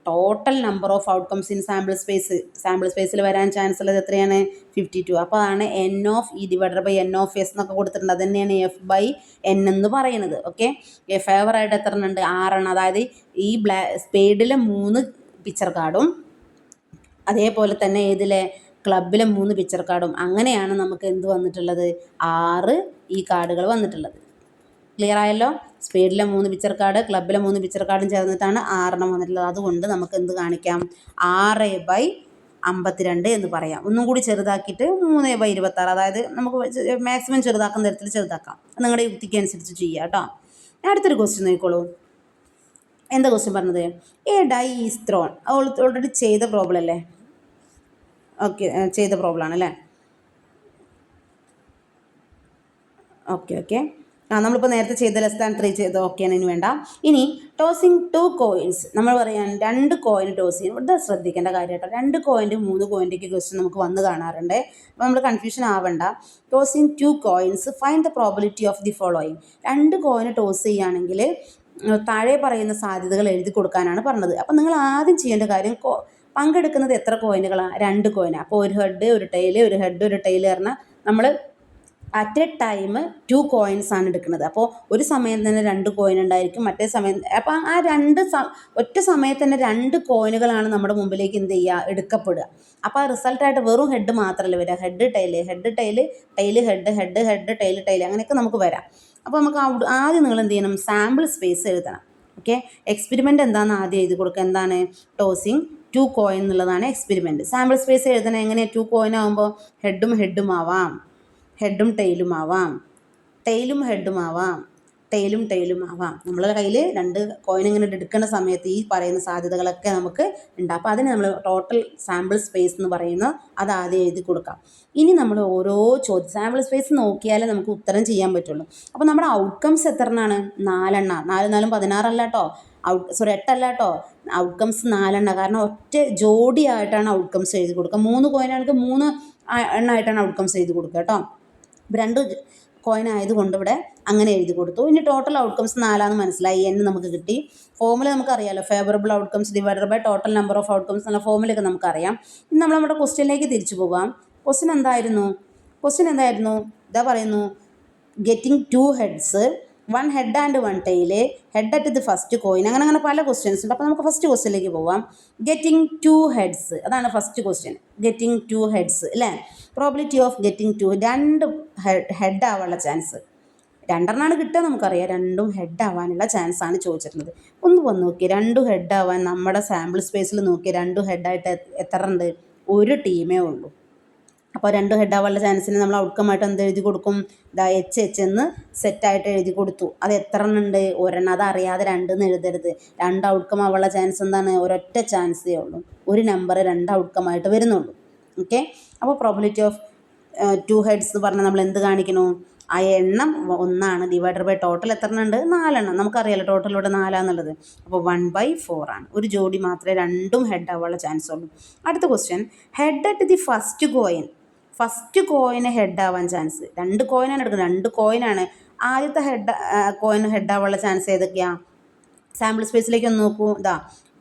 total number of outcomes in sample space. Sample സ്പേസിൽ വരാൻ ചാൻസ് ഉള്ളത് എത്രയാണ്? 52. അപ്പോൾ അതാണ് N of E divided by N of S എന്നൊക്കെ കൊടുത്തിട്ടുണ്ട്. അത് തന്നെയാണ് എഫ് ബൈ എൻ എന്ന് പറയുന്നത്. ഓക്കെ, ഫേവറായിട്ട് എത്ര ഉണ്ട്? 6. അതായത് ഈ സ്പെയ്ഡിലെ 3 പിക്ചർ കാർഡും അതേപോലെ തന്നെ ഏതിലെ ക്ലബിലെ 3 പിക്ചർ കാർഡും. അങ്ങനെയാണ് നമുക്ക് എന്ത് വന്നിട്ടുള്ളത്? 6 ഈ കാർഡുകൾ വന്നിട്ടുള്ളത്. ക്ലിയർ ആയല്ലോ? സ്പീഡിലെ 3 പിക്ചർ കാർഡ്, ക്ലബിലെ 3 പിക്ചർ കാർഡും ചേർന്നിട്ടാണ് 6 വന്നിട്ടുള്ളത്. അതുകൊണ്ട് നമുക്ക് എന്ത് കാണിക്കാം? 6/52 എന്ന് പറയാം. ഒന്നും കൂടി ചെറുതാക്കിയിട്ട് 3/26. അതായത് നമുക്ക് മാക്സിമം ചെറുതാക്കുന്ന തരത്തിൽ ചെറുതാക്കാം. നിങ്ങളുടെ യുക്തിക്ക് അനുസരിച്ച് ചെയ്യുക കേട്ടോ. അടുത്തൊരു ക്വസ്റ്റ്യൻ നോക്കിക്കോളൂ. എന്താ ക്വസ്റ്റ്യൻ പറഞ്ഞത്? A die is thrown. Already ചെയ്ത പ്രോബ്ലം അല്ലേ? ഓക്കെ, ചെയ്ത പ്രോബ്ലം ആണല്ലേ? ഓക്കെ. നമ്മളിപ്പോൾ നേരത്തെ ചെയ്ത <3 ചെയ്ത് ഓക്കെയാണ്. ഇനി വേണ്ട. ഇനി ടോസിങ് 2 കോയിൻസ്. നമ്മൾ പറയാൻ 2 കോയിൻ ടോസ് ചെയ്യും. ഇവിടെ ശ്രദ്ധിക്കേണ്ട കാര്യം കേട്ടോ. 2 കോയിൻ്റ് 3 കോയിൻ്റെയൊക്കെ ക്വസ്റ്റ്യൻ നമുക്ക് വന്ന് കാണാറുണ്ട്. അപ്പോൾ നമ്മൾ കൺഫ്യൂഷൻ ആവണ്ട. Tossing 2 coins find the probability of the following. 2 coin toss ചെയ്യുകയാണെങ്കിൽ താഴെ പറയുന്ന സാധ്യതകൾ എഴുതി കൊടുക്കാനാണ് പറഞ്ഞത്. അപ്പോൾ നിങ്ങൾ ആദ്യം ചെയ്യേണ്ട കാര്യം, പങ്കെടുക്കുന്നത് എത്ര കോയിനുകളാണ്? 2 കോയിനാണ്. അപ്പോൾ ഒരു ഹെഡ്, ഒരു ടൈല്, ഒരു ഹെഡ്, ഒരു ടൈല് പറഞ്ഞാൽ നമ്മൾ അറ്റ് എ ടൈം 2 കോയിൻസ് ആണ് എടുക്കുന്നത്. അപ്പോൾ ഒരു സമയം തന്നെ 2 കോയിൻ ഉണ്ടായിരിക്കും. മറ്റേ സമയം അപ്പോൾ ആ ഒറ്റ സമയത്ത് തന്നെ 2 കോയിനുകളാണ് നമ്മുടെ മുമ്പിലേക്ക് എന്ത് ചെയ്യുക? എടുക്കപ്പെടുക. അപ്പോൾ ആ റിസൾട്ടായിട്ട് വെറും ഹെഡ് മാത്രമല്ല വരിക. Head tile, head tile, tile head, head head, tile tile, അങ്ങനെയൊക്കെ നമുക്ക് വരാം. അപ്പോൾ നമുക്ക് ആദ്യം നിങ്ങൾ എന്ത് ചെയ്യണം? സാമ്പിൾ സ്പേസ് എഴുതണം. ഓക്കെ, എക്സ്പെരിമെൻ്റ് എന്താണെന്ന് ആദ്യം എഴുതി കൊടുക്കുക. എന്താണ്? ടോസിങ് 2 കോയിൻ എന്നുള്ളതാണ് എക്സ്പെരിമെൻറ്റ്. സാമ്പിൾ സ്പേസ് എഴുതണം. എങ്ങനെയാണ്? 2 കോയിൻ ആകുമ്പോൾ ഹെഡും ഹെഡും ആവാം, ഹെഡും ടൈലും ആവാം, ടൈലും ഹെഡും ആവാം, ടെയിലും ടെയിലും ആവാം. നമ്മളെ കയ്യിൽ രണ്ട് കോയിൻ ഇങ്ങനെ എടുക്കുന്ന സമയത്ത് ഈ പറയുന്ന സാധ്യതകളൊക്കെ നമുക്ക് ഉണ്ട്. അപ്പോൾ അതിന് നമ്മൾ ടോട്ടൽ സാമ്പിൾ സ്പേസ് എന്ന് പറയുന്ന അത് ആദ്യം എഴുതി കൊടുക്കാം. ഇനി നമ്മൾ ഓരോ സാമ്പിൾ സ്പേസ് നോക്കിയാലേ നമുക്ക് ഉത്തരം ചെയ്യാൻ പറ്റുള്ളൂ. അപ്പോൾ നമ്മുടെ ഔട്ട്കംസ് എത്ര എണ്ണമാണ്? 4 എണ്ണം. 4 4 16 അല്ല കേട്ടോ, 8 അല്ല കേട്ടോ, ഔട്ട്കംസ് 4 എണ്ണം. കാരണം ഒറ്റ ജോഡിയായിട്ടാണ് ഔട്ട്കംസ് എഴുതി കൊടുക്കുക. 3 കോയിനാണെങ്കിൽ 3 എണ്ണമായിട്ടാണ് ഔട്ട്കംസ് എഴുതി കൊടുക്കുക കേട്ടോ. 2 കോയിൻ ആയതുകൊണ്ട് ഇവിടെ അങ്ങനെ എഴുതി കൊടുത്തു. ഇനി ടോട്ടൽ ഔട്ട്കംസ് 4 മനസ്സിലായി, എന്ന് നമുക്ക് കിട്ടി. ഫോമുല നമുക്കറിയാമല്ലോ, favourable outcomes divided by total number of outcomes എന്നുള്ള ഫോമുലൊക്കെ നമുക്കറിയാം. ഇനി നമ്മൾ നമ്മുടെ ക്വസ്റ്റ്യനിലേക്ക് തിരിച്ചു പോകാം. ക്വസ്റ്റ്യൻ എന്തായിരുന്നു? ഇതാ പറയുന്നു, getting 2 heads, 1 head and 1 tail, head at the first coin. അങ്ങനെ പല ക്വസ്റ്റ്യൻസ് ഉണ്ട്. അപ്പോൾ നമുക്ക് ഫസ്റ്റ് ക്വസ്റ്റ്യനിലേക്ക് പോവാം. ഗെറ്റിംഗ് 2 ഹെഡ്സ്, അതാണ് ഫസ്റ്റ് ക്വസ്റ്റ്യൻ. ഗെറ്റിംഗ് 2 ഹെഡ്സ് അല്ലേ? പ്രോബിലിറ്റി ഓഫ് ഗെറ്റിംഗ് 2, 2 ഹെഡ് ആവാനുള്ള ചാൻസ്. 2 എണ്ണമാണ് കിട്ടുക നമുക്കറിയാം. 2 ഹെഡ് ആവാനുള്ള ചാൻസ് ആണ് ചോദിച്ചിട്ടുള്ളത്. ഒന്ന് വന്ന് നോക്കി, 2 ഹെഡ് ആവാൻ നമ്മുടെ സാമ്പിൾ സ്പേസിൽ നോക്കി 2 ഹെഡായിട്ട് എത്ര ഉണ്ട്? ഒരു ടീമേ ഉള്ളൂ. അപ്പോൾ 2 ഹെഡ് ആവാനുള്ള ചാൻസിന് നമ്മൾ ഔട്ട്കമായിട്ട് എന്ത് എഴുതി കൊടുക്കും? ഇതാ എച്ച് എന്ന് സെറ്റായിട്ട് എഴുതി കൊടുത്തു. അത് എത്ര എണ്ണം ഉണ്ട്? ഒരെണ്ണം. അത് അറിയാതെ 2 എന്ന് എഴുതരുത്. 2 ഔട്ട്കം ആവാനുള്ള ചാൻസ് എന്താണ്? ഒരൊറ്റ ചാൻസേ ഉള്ളൂ. ഒരു നമ്പർ 2 ഔട്ട്കമായിട്ട് വരുന്നുള്ളൂ. ഓക്കെ, അപ്പോൾ പ്രോബിലിറ്റി ഓഫ് 2 ഹെഡ്സ് പറഞ്ഞാൽ നമ്മൾ എന്ത് കാണിക്കണു? ആ എണ്ണം 1 ഡിവൈഡഡ് ബൈ ടോട്ടൽ എത്ര എണ്ണം ഉണ്ട്? 4 എണ്ണം. നമുക്കറിയാലോ ടോട്ടൽ ഇവിടെ 4 എന്നുള്ളത്. അപ്പോൾ 1/4 ആണ്. ഒരു ജോഡി മാത്രമേ 2 ഹെഡ് ആവാനുള്ള ചാൻസ് ഉള്ളൂ. അടുത്ത question, head at the first കോയിന് ഹെഡ് ആവാൻ ചാൻസ്. 2 കോയിനാണ് എടുക്കുന്നത്, 2 കോയിനാണ്. ആദ്യത്തെ കോയിന് ഹെഡ് ആവാനുള്ള ചാൻസ് ഏതൊക്കെയാണ്? സാമ്പിൾ സ്പേസിലേക്ക് ഒന്ന് നോക്കൂ. ഇതാ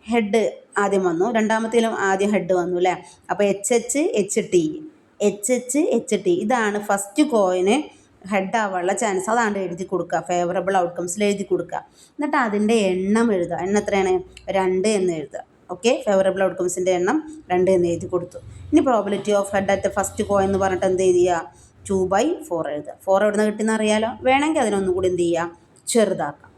ഹെഡ് ആദ്യം വന്നു, രണ്ടാമത്തേലും ആദ്യം ഹെഡ് വന്നു അല്ലേ? അപ്പോൾ എച്ച് ടി ഇതാണ് ഫസ്റ്റ് കോയിന് ഹെഡ് ആവാനുള്ള ചാൻസ്. അതാണ് എഴുതി കൊടുക്കുക, ഫേവറബിൾ ഔട്ട്കംസിൽ എഴുതി കൊടുക്കുക. എന്നിട്ട് അതിൻ്റെ എണ്ണം എഴുതുക. എണ്ണം എത്രയാണ്? 2 എന്ന് എഴുതുക. ഓക്കെ, ഫേവറബിൾ ഔട്ട്കംസിൻ്റെ എണ്ണം 2 എന്ന് എഴുതി കൊടുത്തു. ഇനി probability of head at first coin എന്ന് പറഞ്ഞിട്ട് എന്ത് ചെയ്യുക? 2/4 എഴുതുക. 4 എവിടെ നിന്ന് കിട്ടുന്ന അറിയാലോ. വേണമെങ്കിൽ അതിനൊന്നും കൂടി എന്ത് ചെയ്യുക? ചെറുതാക്കാം.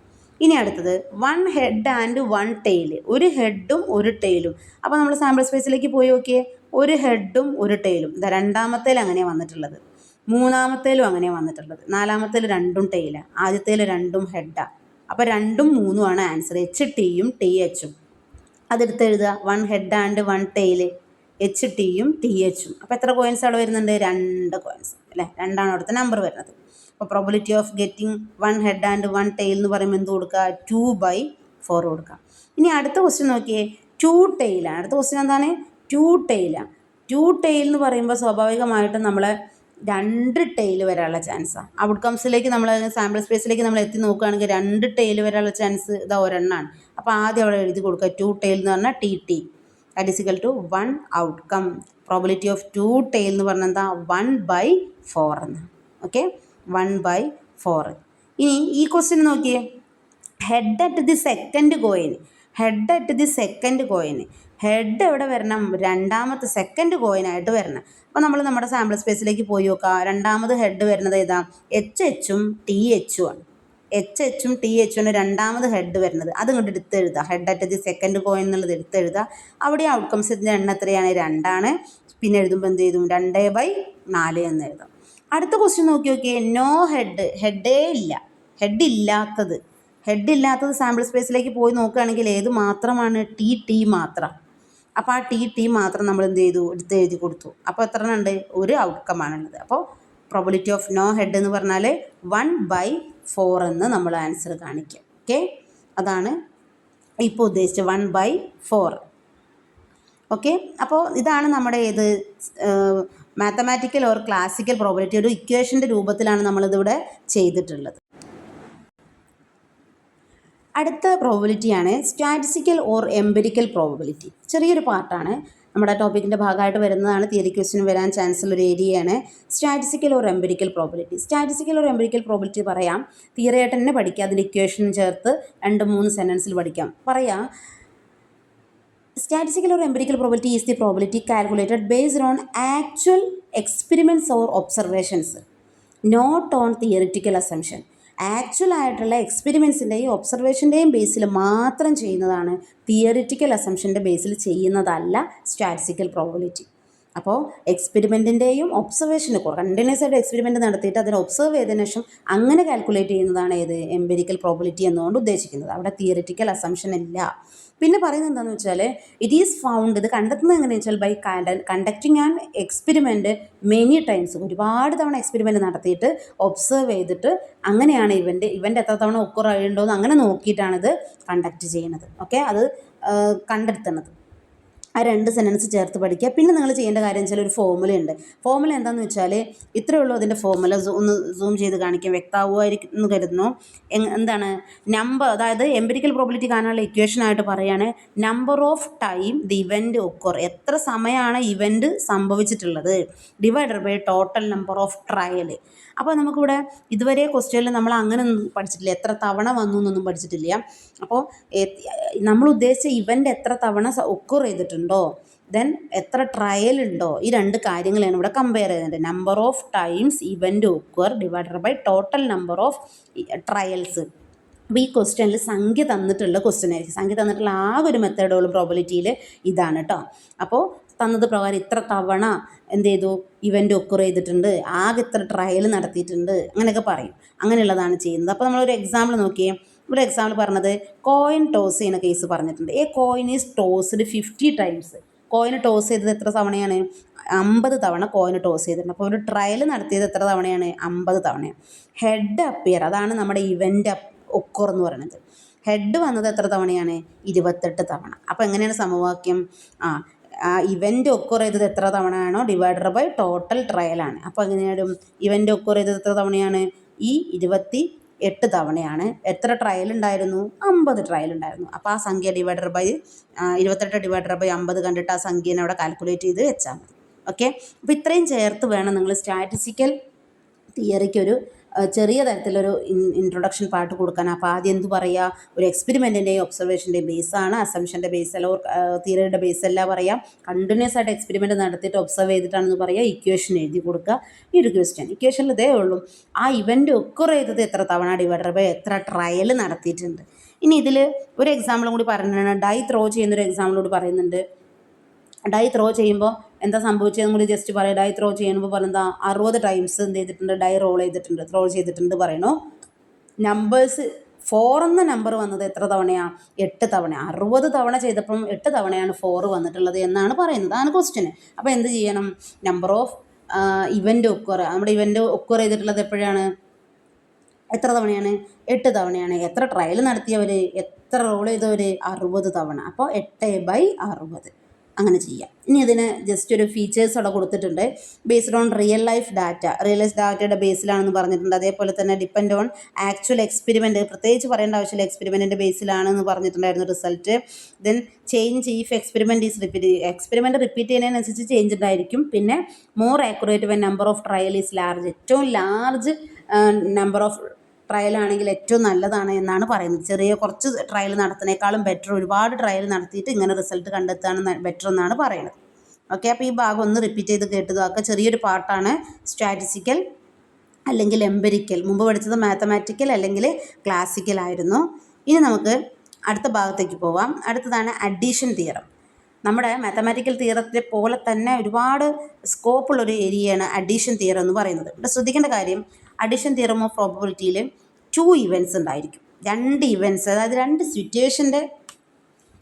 ഇനി അടുത്തത് 1 ഹെഡ് ആൻഡ് 1 ടെയിൽ, ഒരു ഹെഡും ഒരു ടെയിലും. അപ്പോൾ നമ്മൾ സാമ്പിൾ സ്പേസിലേക്ക് പോയി നോക്കിയേ, ഒരു ഹെഡും ഒരു ടെയിലും. ഇതാ രണ്ടാമത്തേലും അങ്ങനെയാണ് വന്നിട്ടുള്ളത്, മൂന്നാമത്തേലും അങ്ങനെയാണ് വന്നിട്ടുള്ളത്, നാലാമത്തേൽ 2 ടെയിലാണ്, ആദ്യത്തേൽ 2 ഹെഡാണ്. അപ്പോൾ 2ഉം 3ഉം ആണ് ആൻസർ. എച്ച് ടിയും ടി എച്ചും അതെടുത്ത് എഴുതുക. 1 ഹെഡ് ആൻഡ് 1 ടെയിൽ, എച്ച് ടിയും ടി എച്ചും. അപ്പോൾ എത്ര കോയിൻസ് അവിടെ വരുന്നുണ്ട്? 2 കോയിൻസ് അല്ലേ? 2 അവിടുത്തെ നമ്പർ വരുന്നത്. അപ്പോൾ probability of getting 1 head and 1 tail എന്ന് പറയുമ്പോൾ എന്ത് കൊടുക്കുക? 2/4 കൊടുക്കുക. ഇനി അടുത്ത ക്വസ്റ്റ്യൻ നോക്കിയേ, 2 ടെയിലാണ്. അടുത്ത ക്വസ്റ്റ്യൻ എന്താണ്? 2 ടെയിലാണ്. 2 ടെയിൽ എന്ന് പറയുമ്പോൾ സ്വാഭാവികമായിട്ടും നമ്മൾ 2 ടെയിൽ വരാനുള്ള ചാൻസാണ്. ഔട്ട്കംസിലേക്ക് നമ്മൾ സാമ്പിൾ സ്പേസിലേക്ക് നമ്മൾ എത്തി നോക്കുകയാണെങ്കിൽ 2 ടെയിൽ വരാനുള്ള ചാൻസ് ഇതാ ഒരെണ്ണമാണ്. അപ്പോൾ ആദ്യം അവിടെ എഴുതി കൊടുക്കുക, 2 ടെയിൽ എന്ന് പറഞ്ഞാൽ T that is equal to 1 outcome. Probability of 2 tail എന്ന് പറഞ്ഞാൽ എന്താ? 1/4 എന്ന്. ഓക്കെ, 1/4. ഇനി ഈ ക്വസ്റ്റ്യൻ നോക്കിയേ, head at the second coin. Head എവിടെ വരണം? രണ്ടാമത്തെ സെക്കൻഡ് കോയിനായിട്ട് വരണം. അപ്പോൾ നമ്മൾ നമ്മുടെ സാമ്പിൾ സ്പേസിലേക്ക് പോയി നോക്കുക. രണ്ടാമത് ഹെഡ് വരുന്നത് ഏതാ? എച്ചും ടി എച്ചും ആണ്. എച്ചും ടി എച്ചും ആണ് രണ്ടാമത് ഹെഡ് വരുന്നത്. അത് ഇങ്ങോട്ട് എടുത്തെഴുതുക. Head at the second coin എന്നുള്ളത് എടുത്തെഴുതുക. അവിടെ ഔട്ട്കംസിൻ്റെ എണ്ണം എത്രയാണ്? 2 പിന്നെ എഴുതുമ്പോൾ എന്ത് ചെയ്തു? 2/4 എന്ന് എഴുതാം. അടുത്ത ക്വസ്റ്റ്യൻ നോക്കിയേ, നോ ഹെഡ്, ഹെഡ് ഇല്ലാത്തത് സാമ്പിൾ സ്പേസിലേക്ക് പോയി നോക്കുകയാണെങ്കിൽ ഏത് മാത്രമാണ്? ടി മാത്രം. അപ്പോൾ ആ ടി മാത്രം നമ്മൾ എന്ത് ചെയ്തു? എടുത്ത് എഴുതി കൊടുത്തു. അപ്പോൾ എത്ര ഉണ്ട്? ഒരു ഔട്ട്കമാണുള്ളത്. അപ്പോൾ പ്രോബിലിറ്റി ഓഫ് നോ ഹെഡ് എന്ന് പറഞ്ഞാൽ 1/4 എന്ന് നമ്മൾ ആൻസർ കാണിക്കും. ഓക്കെ, അതാണ് ഇപ്പോൾ ഉദ്ദേശിച്ചത്, 1/4. ഓക്കെ, അപ്പോൾ ഇതാണ് നമ്മുടെ മാത്തമാറ്റിക്കൽ ഓർ ക്ലാസിക്കൽ പ്രോബിലിറ്റി. ഒരു ഇക്വേഷൻ്റെ രൂപത്തിലാണ് നമ്മളിതിവിടെ ചെയ്തിട്ടുള്ളത്. അടുത്ത പ്രോബിലിറ്റിയാണ് സ്റ്റാറ്റിസ്റ്റിക്കൽ ഓർ എംപിരിക്കൽ പ്രോബിലിറ്റി. ചെറിയൊരു പാർട്ടാണ്, നമ്മുടെ ടോപ്പിക്കിൻ്റെ ഭാഗമായിട്ട് വരുന്നതാണ്. തിയറി ക്വസ്റ്റ്യൻ വരാൻ ചാൻസ് ഉള്ളൊരു ഏരിയയാണ് statistical or empirical probability. Statistical or empirical probability പറയാം, തിയറി ആയിട്ട് തന്നെ പഠിക്കാം. അതിൻ്റെ ഇക്വേഷൻ ചേർത്ത് 2-3 സെൻറ്റൻസിൽ പറയാം. Statistical or empirical probability is the probability calculated based on actual experiments or observations, not on theoretical assumption. Actual ആയിട്ടുള്ള എക്സ്പെരിമെൻസിൻ്റെയും ഒബ്സർവേഷൻ്റെയും ബേസിൽ മാത്രം ചെയ്യുന്നതാണ്, തിയറിറ്റിക്കൽ അസംഷൻ്റെ ബേസിൽ ചെയ്യുന്നതല്ല സ്റ്റാറ്റിസ്റ്റിക്കൽ പ്രോബിലിറ്റി. അപ്പോൾ എക്സ്പെരിമെൻറ്റിൻ്റെയും ഒബ്സർവേഷന് കണ്ടിന്യൂസ് ആയിട്ട് എക്സ്പെരിമെൻറ്റ് നടത്തിയിട്ട് അതിനെ ഒബ്സർവ് ചെയ്തതിനു ശേഷം അങ്ങനെ കാൽക്കുലേറ്റ് ചെയ്യുന്നതാണ് ഏത് എംപിരിക്കൽ പ്രോബിലിറ്റി എന്നുകൊണ്ട് ഉദ്ദേശിക്കുന്നത്. അവിടെ തിയറിറ്റിക്കൽ അസംഷൻ ഇല്ല. പിന്നെ പറയുന്നത് എന്താണെന്ന് വെച്ചാൽ ഇറ്റ് ഈസ് ഫൗണ്ട്, ഇത് കണ്ടെത്തുന്നത് എങ്ങനെയാണെന്ന് വെച്ചാൽ by conducting an experiment many times, ഒരുപാട് തവണ എക്സ്പെരിമെൻറ്റ് നടത്തിയിട്ട് ഒബ്സർവ് ചെയ്തിട്ട് അങ്ങനെയാണ് ഇവൻ്റ് എത്ര തവണ ഒക്കർ ആയിട്ടുണ്ടോയെന്ന് അങ്ങനെ നോക്കിയിട്ടാണിത് കണ്ടക്ട് ചെയ്യുന്നത്. ഓക്കെ, അത് കണ്ടെത്തുന്നത്. ആ 2 സെൻറ്റൻസ് ചേർത്ത് പഠിക്കുക. പിന്നെ നിങ്ങൾ ചെയ്യേണ്ട കാര്യം വെച്ചാൽ ഒരു ഫോർമുല ഉണ്ട്. ഫോർമുല എന്താണെന്ന് വെച്ചാൽ ഇത്രയേ ഉള്ളൂ. അതിൻ്റെ ഫോർമുല ഒന്ന് സൂം ചെയ്ത് കാണിക്കാം, വ്യക്തമാവുമായിരിക്കും എന്ന് കരുതുന്നു. എന്താണ് നമ്പർ, അതായത് എംപിരിക്കൽ പ്രോബിലിറ്റി കാണാനുള്ള ഇക്വേഷൻ ആയിട്ട് പറയുകയാണ് number of time the event occur, എത്ര സമയമാണ് ഇവൻറ്റ് സംഭവിച്ചിട്ടുള്ളത്, divided by total number of trial. അപ്പോൾ നമുക്കിവിടെ ഇതുവരെ ക്വസ്റ്റ്യനിൽ നമ്മൾ അങ്ങനെ ഒന്നും പഠിച്ചിട്ടില്ല, എത്ര തവണ വന്നു എന്നൊന്നും പഠിച്ചിട്ടില്ല. അപ്പോൾ നമ്മൾ ഉദ്ദേശിച്ച ഇവൻ്റ് എത്ര തവണ ഒക്കർ ചെയ്തിട്ടുണ്ടോ, ദെൻ എത്ര ട്രയൽ ഉണ്ടോ, ഈ 2 കാര്യങ്ങളാണ് ഇവിടെ കമ്പയർ ചെയ്യുന്നത്. Number of times event occur divided by total number of trials. അപ്പോൾ ഈ ക്വസ്റ്റ്യനിൽ സംഖ്യ തന്നിട്ടുള്ള ക്വസ്റ്റ്യൻ ആയിരിക്കും. സംഖ്യ തന്നിട്ടുള്ള ആ ഒരു മെത്തേഡുകളും പ്രോബിലിറ്റിയിൽ ഇതാണ് കേട്ടോ. അപ്പോൾ തന്നത് പ്രകാരം ഇത്ര തവണ എന്ത് ചെയ്തു ഇവൻ്റ് ഒക്കർ ചെയ്തിട്ടുണ്ട്, ആകെ ഇത്ര ട്രയൽ നടത്തിയിട്ടുണ്ട്, അങ്ങനെയൊക്കെ പറയും. അങ്ങനെയുള്ളതാണ് ചെയ്യുന്നത്. അപ്പോൾ നമ്മളൊരു എക്സാമ്പിൾ നോക്കിയേ. ഇവിടെ എക്സാമ്പിൾ പറഞ്ഞത് കോയിൻ ടോസ് ചെയ്യുന്ന കേസ് പറഞ്ഞിട്ടുണ്ട്. A coin is tossed 50 times. Coin toss ചെയ്തത് എത്ര തവണയാണ്? 50 തവണ കോയിൻ ടോസ് ചെയ്തിട്ടുണ്ട്. അപ്പോൾ ഒരു ട്രയൽ നടത്തിയത് എത്ര തവണയാണ്? 50 തവണയാണ്. ഹെഡ് അപ്പിയർ, അതാണ് നമ്മുടെ ഇവൻ്റ് ഒക്കർ എന്ന് പറയുന്നത്. ഹെഡ് വന്നത് എത്ര തവണയാണ്? 28 തവണ. അപ്പോൾ എങ്ങനെയാണ് സമവാക്യം? ഇവൻ്റ് ഒക്കർ ചെയ്തത് എത്ര തവണയാണോ ഡിവൈഡഡ് ബൈ ടോട്ടൽ ട്രയലാണ്. അപ്പോൾ എങ്ങനെയാണ് ഇവൻ്റ് ഒക്കർ ചെയ്തത് എത്ര തവണയാണ്? ഈ 28 തവണയാണ്. എത്ര ട്രയൽ ഉണ്ടായിരുന്നു? 50 ട്രയൽ ഉണ്ടായിരുന്നു. അപ്പോൾ ആ സംഖ്യ ഡിവൈഡഡ് ബൈ 28 ഡിവൈഡഡ് ബൈ 50 കണ്ടിട്ട് ആ സംഖ്യനെ അവിടെ കാൽക്കുലേറ്റ് ചെയ്ത് വെച്ചാൽ മതി. ഓക്കെ, അപ്പോൾ ഇത്രയും ചേർത്ത് വേണം നിങ്ങൾ സ്റ്റാറ്റിസ്റ്റിക്കൽ തിയറിക്കൊരു ചെറിയ തരത്തിലൊരു ഇൻട്രൊഡക്ഷൻ പാർട്ട് കൊടുക്കാൻ. അപ്പോൾ ആദ്യം എന്ത് പറയുക, ഒരു എക്സ്പെരിമെൻറ്റിൻ്റെയും ഒബ്സർവേഷൻ്റെയും ബേസാണ്, അസംഷൻ്റെ ബേസ് അല്ല, തിയറിയുടെ ബേസ് അല്ല പറയാം. കണ്ടിന്യൂസ് ആയിട്ട് എക്സ്പെരിമെൻറ്റ് നടത്തിയിട്ട് ഒബ്സർവ് ചെയ്തിട്ടാണെന്ന് പറയുക. ഇക്വേഷൻ എഴുതി കൊടുക്കുക. ഈ ഒരു ഇക്വേഷനിൽ ഇതേ ഉള്ളൂ, ആ ഇവൻ്റ് ഒക്കർ ചെയ്തത് എത്ര തവണ ഡിവൈഡഡ് ബൈ എത്ര ട്രയൽ നടത്തിയിട്ടുണ്ട്. ഇനി ഇതിൽ ഒരു എക്സാമ്പിളും കൂടി പറയുന്നതാണ്, ഡൈ ത്രോ ചെയ്യുന്നൊരു എക്സാമ്പിൾ കൂടി പറയുന്നുണ്ട്. ഡൈ ത്രോ ചെയ്യുമ്പോൾ എന്താ സംഭവിച്ചതെന്ന് കൂടി ജസ്റ്റ് പറയാം. ഡൈ ത്രോ ചെയ്യുമ്പോൾ പറയുന്നത് 60 ടൈംസ് എന്ത് ചെയ്തിട്ടുണ്ട്? ഡൈ റോൾ ചെയ്തിട്ടുണ്ട്, ത്രോ ചെയ്തിട്ടുണ്ട് പറയണു. നമ്പേഴ്സ് 4 എന്ന നമ്പർ വന്നത് എത്ര തവണയാണ്? 8 തവണ. 60 തവണ ചെയ്തപ്പം 8 തവണയാണ് 4 വന്നിട്ടുള്ളത് എന്നാണ് പറയുന്നത്. അതാണ് ക്വസ്റ്റ്യന്. അപ്പോൾ എന്ത് ചെയ്യണം? നമ്പർ ഓഫ് ഇവൻ്റ് ഒക്കർ, നമ്മുടെ ഇവൻ്റ് ഒക്കർ ചെയ്തിട്ടുള്ളത് എപ്പോഴാണ്? എത്ര തവണയാണ്? 8 തവണയാണ്. എത്ര ട്രയൽ നടത്തിയവർ, എത്ര റോൾ ചെയ്തവർ? 60 തവണ. അപ്പോൾ 8/60 അങ്ങനെ ചെയ്യാം. ഇനി ഇതിന് ജസ്റ്റ് ഒരു ഫീച്ചേഴ്സ് അവിടെ കൊടുത്തിട്ടുണ്ട്. Based on real life data, real life ഡാറ്റയുടെ ബേസിലാണെന്ന് പറഞ്ഞിട്ടുണ്ട്. അതേപോലെ തന്നെ ഡിപ്പെൻഡ് ഓൺ ആക്ച്വൽ എക്സ്പെരിമെൻറ്റ്, പ്രത്യേകിച്ച് പറയേണ്ട ആവശ്യമില്ല, എക്സ്പെരിമെൻറ്റിൻ്റെ ബേസിലാണെന്ന് പറഞ്ഞിട്ടുണ്ടായിരുന്നു result. Then change if experiment is repeat, experiment repeat ചെയ്യുന്നതിനനുസരിച്ച് ചേഞ്ച് ഉണ്ടായിരിക്കും. പിന്നെ more accurate when number of trial is large, ഏറ്റവും ലാർജ് നമ്പർ ഓഫ് ട്രയൽ ആണെങ്കിൽ ഏറ്റവും നല്ലതാണ് എന്നാണ് പറയുന്നത്. ചെറിയ കുറച്ച് ട്രയൽ നടത്തുന്നതിനേക്കാളും ബെറ്റർ ഒരുപാട് ട്രയൽ നടത്തിയിട്ട് ഇങ്ങനെ റിസൾട്ട് കണ്ടെത്തുകയാണ് ബെറ്റർ എന്നാണ് പറയുന്നത്. ഓക്കെ, അപ്പോൾ ഈ ഭാഗം ഒന്ന് റിപ്പീറ്റ് ചെയ്ത് കേട്ടതൊക്കെ ചെറിയൊരു പാർട്ടാണ്. സ്റ്റാറ്റിസ്റ്റിക്കൽ അല്ലെങ്കിൽ എംപിരിക്കൽ, മുമ്പ് പഠിച്ചത് മാത്തമാറ്റിക്കൽ അല്ലെങ്കിൽ ക്ലാസിക്കൽ ആയിരുന്നു. ഇനി നമുക്ക് അടുത്ത ഭാഗത്തേക്ക് പോവാം. അടുത്തതാണ് അഡീഷൻ തിയറം. നമ്മുടെ മാത്തമാറ്റിക്കൽ തിയറത്തെ പോലെ തന്നെ ഒരുപാട് സ്കോപ്പുള്ളൊരു ഏരിയയാണ് അഡീഷൻ തിയറം എന്ന് പറയുന്നത്. ഇവിടെ ശ്രദ്ധിക്കേണ്ട കാര്യം, അഡീഷൻ തിയറം ഓഫ് പ്രോബബിലിറ്റിയിൽ 2 ഇവൻറ്റ്സ് ഉണ്ടായിരിക്കും. 2 ഇവൻറ്റ്സ്, അതായത് 2 സിറ്റുവേഷൻ്റെ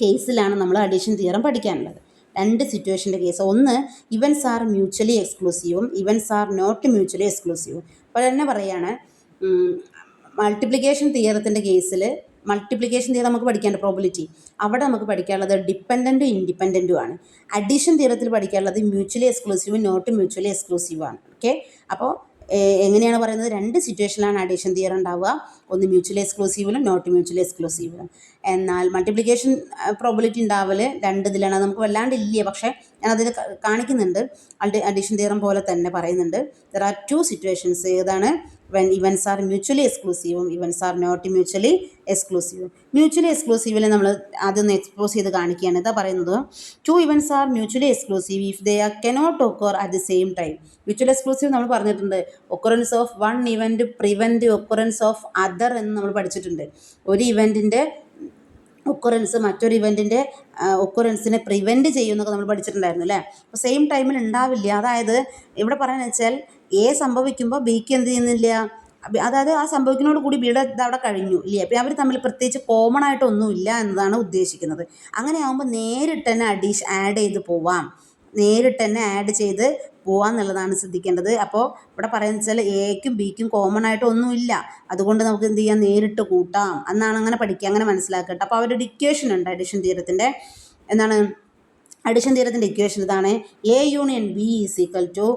കേസിലാണ് നമ്മൾ അഡീഷൻ തിയറം പഠിക്കാനുള്ളത്. 2 സിറ്റുവേഷൻ്റെ കേസ്, ഒന്ന് ഇവൻറ്റ്സ് ആർ മ്യൂച്വലി എക്സ്ക്ലൂസീവും ഇവൻറ്റ്സ് ആർ നോട്ട് മ്യൂച്വലി എക്സ്ക്ലൂസീവും. അപ്പോൾ തന്നെ പറയുകയാണ്, മൾട്ടിപ്ലിക്കേഷൻ തിയറത്തിൻ്റെ കേസിൽ മൾട്ടിപ്ലിക്കേഷൻ തിയറം നമുക്ക് പഠിക്കേണ്ട പ്രോബിലിറ്റി, അവിടെ നമുക്ക് പഠിക്കാനുള്ളത് ഡിപ്പെൻഡൻറ്റും ഇൻഡിപെൻഡൻറ്റും ആണ്. അഡീഷൻ തിയറത്തിൽ പഠിക്കാനുള്ളത് മ്യൂച്വലി എക്സ്ക്ലൂസീവും നോട്ട് മ്യൂച്വലി എക്സ്ക്ലൂസീവും ആണ്. ഓക്കെ, അപ്പോൾ എങ്ങനെയാണ് പറയുന്നത്? 2 സിറ്റുവേഷനിലാണ് അഡീഷൻ തിയറം ഉണ്ടാവുക, ഒന്ന് മ്യൂച്വലി എക്സ്ക്ലൂസീവിലും നോട്ട് മ്യൂച്വലി എക്സ്ക്ലൂസീവിലും. എന്നാൽ മൾട്ടിപ്ലിക്കേഷൻ പ്രോബിലിറ്റി ഉണ്ടാവൽ 2 ഇതിലാണ്. അത് നമുക്ക് വല്ലാണ്ട് ഇല്ല, പക്ഷേ ഞാനതിൽ കാണിക്കുന്നുണ്ട്. അഡീഷൻ തിയറം പോലെ തന്നെ പറയുന്നുണ്ട്. There are 2 situations. ഏതാണ്? when events are mutually exclusive, events are not mutually exclusive. Mutually exclusive നമ്മൾ ആദ്യം എക്സ്പോസ് ചെയ്ത് കാണിക്കുകയാണ്. ഇതാ പറയുന്നത്, 2 events are mutually exclusive if they cannot occur at the same time. Mutually exclusive നമ്മൾ പറഞ്ഞിട്ടുണ്ട്. occurrence of one event prevent occurrence of other എന്ന് നമ്മൾ പഠിച്ചിട്ടുണ്ട്. ഒരു ഇവൻറ്റിൻ്റെ ഒക്കുറൻസ് മറ്റൊരു ഇവൻറ്റിൻ്റെ ഒക്കുറൻസിനെ പ്രിവെൻറ്റ് ചെയ്യുമെന്നൊക്കെ നമ്മൾ പഠിച്ചിട്ടുണ്ടായിരുന്നു അല്ലേ. അപ്പോൾ സെയിം ടൈമിൽ ഉണ്ടാവില്ല. അതായത് ഇവിടെ പറയുന്നത് വെച്ചാൽ എ സംഭവിക്കുമ്പോൾ ബിക്ക് എന്ത് ചെയ്യുന്നില്ല, അതായത് ആ സംഭവിക്കുന്നതോട് കൂടി ബിയുടെ ഇതവിടെ കഴിഞ്ഞു ഇല്ലേ. അപ്പോൾ അവർ തമ്മിൽ പ്രത്യേകിച്ച് കോമൺ ആയിട്ടൊന്നുമില്ല എന്നതാണ് ഉദ്ദേശിക്കുന്നത്. അങ്ങനെ ആകുമ്പോൾ നേരിട്ട് തന്നെ ആഡ് ചെയ്ത് പോവാം, നേരിട്ട് തന്നെ ആഡ് ചെയ്ത് പോവാന്നുള്ളതാണ് ശ്രദ്ധിക്കേണ്ടത്. അപ്പോൾ ഇവിടെ പറയുന്നത് വെച്ചാൽ എക്കും ബിക്കും കോമൺ ആയിട്ട് ഒന്നുമില്ല, അതുകൊണ്ട് നമുക്ക് എന്ത് ചെയ്യാം, നേരിട്ട് കൂട്ടാം എന്നാണ് അങ്ങനെ പഠിക്കുക, അങ്ങനെ മനസ്സിലാക്കട്ടെ. അപ്പോൾ അവരുടെ ഇക്വേഷൻ ഉണ്ട് അഡിഷൻ തിയറത്തിൻ്റെ. എന്താണ് അഡിഷൻ തിയറത്തിൻ്റെ ഇക്വേഷൻ? ഇതാണ്: A union B is equal to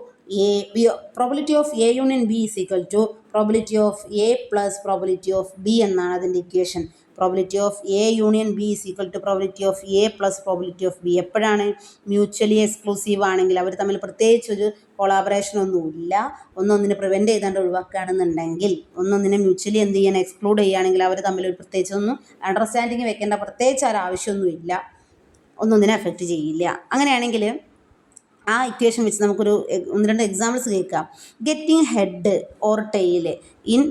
probability of A union B is equal to probability of A plus probability of B എന്നാണ് അതിൻ്റെ equation. Probability of A union B is equal to probability of A plus probability of B. എപ്പോഴാണ്? മ്യൂച്വലി എക്സ്ക്ലൂസീവ് ആണെങ്കിൽ, അവർ തമ്മിൽ പ്രത്യേകിച്ചൊരു കൊളാബറേഷൻ ഒന്നുമില്ല, ഒന്നൊന്നിനെ പ്രിവെൻറ്റ് ചെയ്താണ്ട് ഒഴിവാക്കുകയാണെന്നുണ്ടെങ്കിൽ, ഒന്നൊന്നിനെ മ്യൂച്വലി എന്ത് ചെയ്യണം, എക്സ്ക്ലൂഡ് ചെയ്യുകയാണെങ്കിൽ അവർ തമ്മിൽ ഒരു പ്രത്യേകിച്ചൊന്നും അണ്ടർസ്റ്റാൻഡിങ് വെക്കേണ്ട പ്രത്യേകിച്ച് ഒരാവശ്യമൊന്നുമില്ല, ഒന്നൊന്നിനെ എഫക്റ്റ് ചെയ്യില്ല. അങ്ങനെയാണെങ്കിൽ ആ ഇക്വേഷൻ വെച്ച് നമുക്കൊരു 1-2 എക്സാമ്പിൾസ് കേൾക്കാം. Getting head or tail in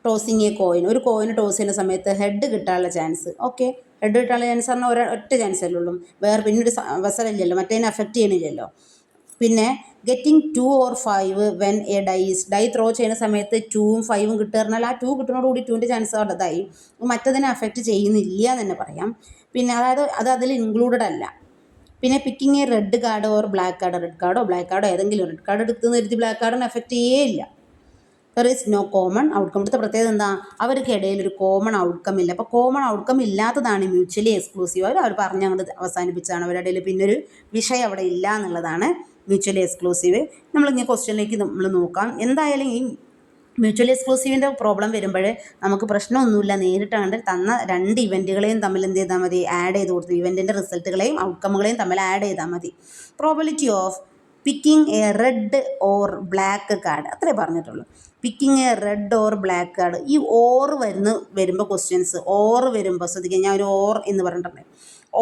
tossing a coin. ഒരു കോയിൻ ടോസ് ചെയ്യുന്ന സമയത്ത് ഹെഡ് കിട്ടാനുള്ള ചാൻസ്. ഓക്കെ, ഹെഡ് കിട്ടാനുള്ള ചാൻസ് പറഞ്ഞാൽ ഒറ്റ ചാൻസ് അല്ലേ ഉള്ളൂ, വേറെ പിന്നൊരു അവസരമില്ലല്ലോ, മറ്റേതിനെ അഫക്റ്റ് ചെയ്യണില്ലല്ലോ. പിന്നെ getting 2 or 5 when a dye throw ചെയ്യുന്ന സമയത്ത് 2ഉം 5ഉം കിട്ടുക പറഞ്ഞാൽ ആ 2 കിട്ടുന്നതോടുകൂടി 2ൻ്റെ ചാൻസ് അതായി, മറ്റതിനെ അഫക്റ്റ് ചെയ്യുന്നില്ല എന്ന് തന്നെ പറയാം. പിന്നെ അതായത് അത് അതിൽ ഇൻക്ലൂഡഡ് അല്ല. പിന്നെ picking a red card or black card. Red കാർഡോ ബ്ലാക്ക് കാർഡോ ഏതെങ്കിലും, റെഡ് കാർഡ് എടുത്തെന്ന് കരുതി ബ്ലാക്ക് കാർഡിനെ എഫക്റ്റ് ചെയ്യേയില്ല. There is no common outcome. ഇവിടുത്തെ പ്രത്യേകത എന്താ, അവർക്കിടയിൽ ഒരു കോമൺ ഔട്ട്കം ഇല്ല. അപ്പോൾ കോമൺ ഔട്ട്കം ഇല്ലാത്തതാണ് മ്യൂച്വലി എക്സ്ക്ലൂസീവ്. അവർ പറഞ്ഞ് അങ്ങോട്ട് അവസാനിപ്പിച്ചാണ്, അവരുടെ ഇടയിൽ പിന്നെ ഒരു വിഷയം അവിടെ ഇല്ല എന്നുള്ളതാണ് മ്യൂച്വലി എക്സ്ക്ലൂസീവ്. നമ്മളിങ്ങനെ ക്വസ്റ്റ്യനിലേക്ക് നമ്മൾ നോക്കാം. എന്തായാലും ഈ മ്യൂച്വലി എക്സ്ക്ലൂസീവിൻ്റെ പ്രോബ്ലം വരുമ്പോൾ നമുക്ക് പ്രശ്നമൊന്നുമില്ല, നേരിട്ടാണ്ട് തന്ന 2 ഇവൻറ്റുകളെയും തമ്മിൽ എന്ത് ചെയ്താൽ മതി, ആഡ് ചെയ്ത് കൊടുത്തു. ഇവൻറ്റിൻ്റെ റിസൾട്ടുകളെയും ഔട്ട്കമുകളെയും തമ്മിൽ ആഡ് ചെയ്താൽ മതി. Probability of picking A red or black card, അത്രേ പറഞ്ഞിട്ടുള്ളൂ. Picking A red or black card. ഈ ഓർ വരുമ്പോൾ ക്വസ്റ്റ്യൻസ് ഓർ വരുമ്പോൾ ശ്രദ്ധിക്കുക, ഞാൻ ഒരു ഓർ എന്ന് പറഞ്ഞിട്ടുണ്ട്.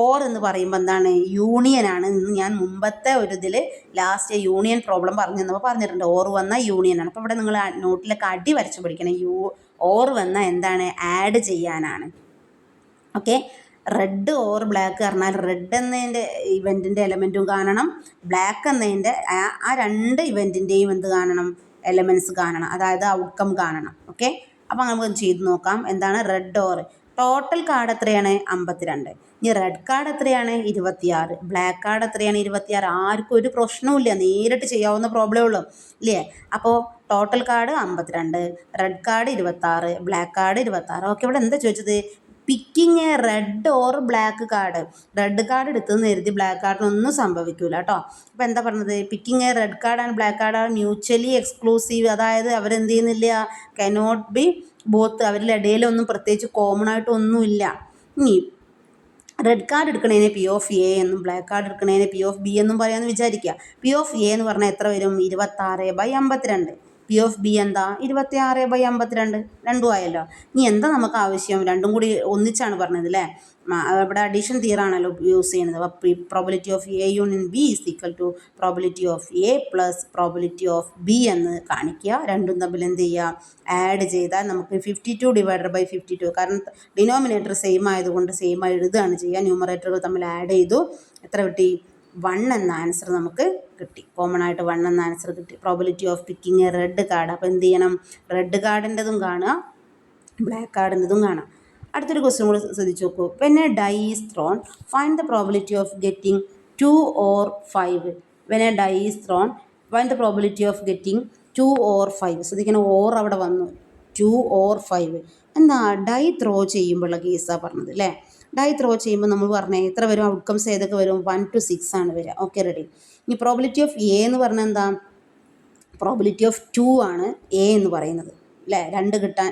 ഓർ എന്ന് പറയുമ്പോൾ എന്താണ്, യൂണിയനാണ്. ഇന്ന് ഞാൻ മുമ്പത്തെ ഒരു ഇതിൽ ലാസ്റ്റ് യൂണിയൻ പ്രോബ്ലം പറഞ്ഞു തന്നപ്പോൾ പറഞ്ഞിട്ടുണ്ട്, ഓർ വന്നാൽ യൂണിയനാണ്. അപ്പോൾ ഇവിടെ നിങ്ങൾ നോട്ടിലൊക്കെ അടി വരച്ച് പഠിക്കണം. ഓർ വന്നാൽ എന്താണ്, ആഡ് ചെയ്യാനാണ്. ഓക്കെ, റെഡ് ഓർ ബ്ലാക്ക് പറഞ്ഞാൽ റെഡ് എന്നതിൻ്റെ ഇവൻറ്റിൻ്റെ എലമെൻറ്റും കാണണം, ബ്ലാക്ക് എന്നതിൻ്റെ ആ 2 ഇവൻറ്റിൻ്റെയും എന്ത് കാണണം, എലമെൻറ്റ്സ് കാണണം, അതായത് ഔട്ട്കം കാണണം. ഓക്കെ, അപ്പോൾ നമുക്ക് ചെയ്ത് നോക്കാം. എന്താണ് റെഡ് ഓർ? ടോട്ടൽ കാർഡ് എത്രയാണ്? 52. ഇനി റെഡ് കാർഡ് എത്രയാണ്? 26. ബ്ലാക്ക് കാർഡ് എത്രയാണ്? 26. ആർക്കും ഒരു പ്രശ്നവുമില്ല, നേരിട്ട് ചെയ്യാവുന്ന പ്രോബ്ലമേ ഉള്ളൂ ഇല്ലേ. അപ്പോൾ total card 52, red card 26, black card 26. Okay, ഇവിടെ എന്താ ചോദിച്ചത്? Picking a red or black card. Red card എടുത്തെന്ന് കരുതി ബ്ലാക്ക് കാർഡിനൊന്നും സംഭവിക്കില്ല കേട്ടോ. അപ്പോൾ എന്താ പറഞ്ഞത്? Picking a red card and black card are mutually exclusive. അതായത് അവരെന്ത് ചെയ്യുന്നില്ല, കനോട്ട് ബി ബോത്ത്. അവരുടെ ഇടയിലൊന്നും പ്രത്യേകിച്ച് കോമൺ ആയിട്ടൊന്നുമില്ല. ഇനി റെഡ് കാർഡ് എടുക്കണതിനെ പി ഓഫ് എ എന്നും ബ്ലാക്ക് കാർഡ് എടുക്കണതിനെ പി ഓഫ് ബി എന്നും പറയാമെന്ന് വിചാരിക്കുക. പി ഓഫ് എ എന്ന് പറഞ്ഞാൽ എത്ര വരും? 26/52. പി ഓഫ് ബി എന്താ? 26/52. രണ്ടും ആയല്ലോ. ഇനി എന്താ നമുക്ക് ആവശ്യം? രണ്ടും കൂടി ഒന്നിച്ചാണ് പറഞ്ഞത് അല്ലേ. ഇവിടെ അഡീഷൻ തിയറാണല്ലോ യൂസ് ചെയ്യുന്നത്. അപ്പോൾ probability of A union B is equal to probability of A plus probability of B എന്ന് കാണിക്കുക. രണ്ടും തമ്മിൽ എന്ത് ചെയ്യുക? ആഡ് ചെയ്താൽ നമുക്ക് 52/52. കാരണം ഡിനോമിനേറ്റർ സെയിം ആയതുകൊണ്ട് സെയിം ആയി എഴുതുകയാണ് ചെയ്യുക. ന്യൂമറേറ്ററുകൾ തമ്മിൽ ആഡ് ചെയ്തു. എത്ര കിട്ടി? 1 എന്ന ആൻസർ നമുക്ക് കിട്ടി. കോമൺ ആയിട്ട് 1 എന്ന ആൻസർ കിട്ടി. Probability of picking a red card. അപ്പോൾ എന്ത് ചെയ്യണം? റെഡ് കാർഡിൻ്റെതും കാണുക, ബ്ലാക്ക് കാർഡിൻ്റെതും കാണാം. അടുത്തൊരു ക്വസ്റ്റ്യൻ കൂടി ശ്രദ്ധിച്ച് നോക്കൂ. When a die is thrown find the probability of getting 2 or 5. When a die is thrown find the probability of getting 2 or 5. ശ്രദ്ധിക്കണം, ഓർ അവിടെ വന്നു. 2 or 5 എന്താ? ഡൈ ത്രോ ചെയ്യുമ്പോഴുള്ള കേസാണ് പറഞ്ഞത് അല്ലേ. ഡൈ ത്രോ ചെയ്യുമ്പോൾ നമ്മൾ പറഞ്ഞാൽ എത്ര വരും? ഔട്ട്കംസ് ഏതൊക്കെ വരും? 1 to 6 ആണ് വരിക. Okay, ready. ഇനി പ്രോബിലിറ്റി ഓഫ് എ എന്ന് പറഞ്ഞാൽ എന്താ? പ്രോബിലിറ്റി ഓഫ് 2 ആണ് എ എന്ന് പറയുന്നത് അല്ലേ. 2 കിട്ടുക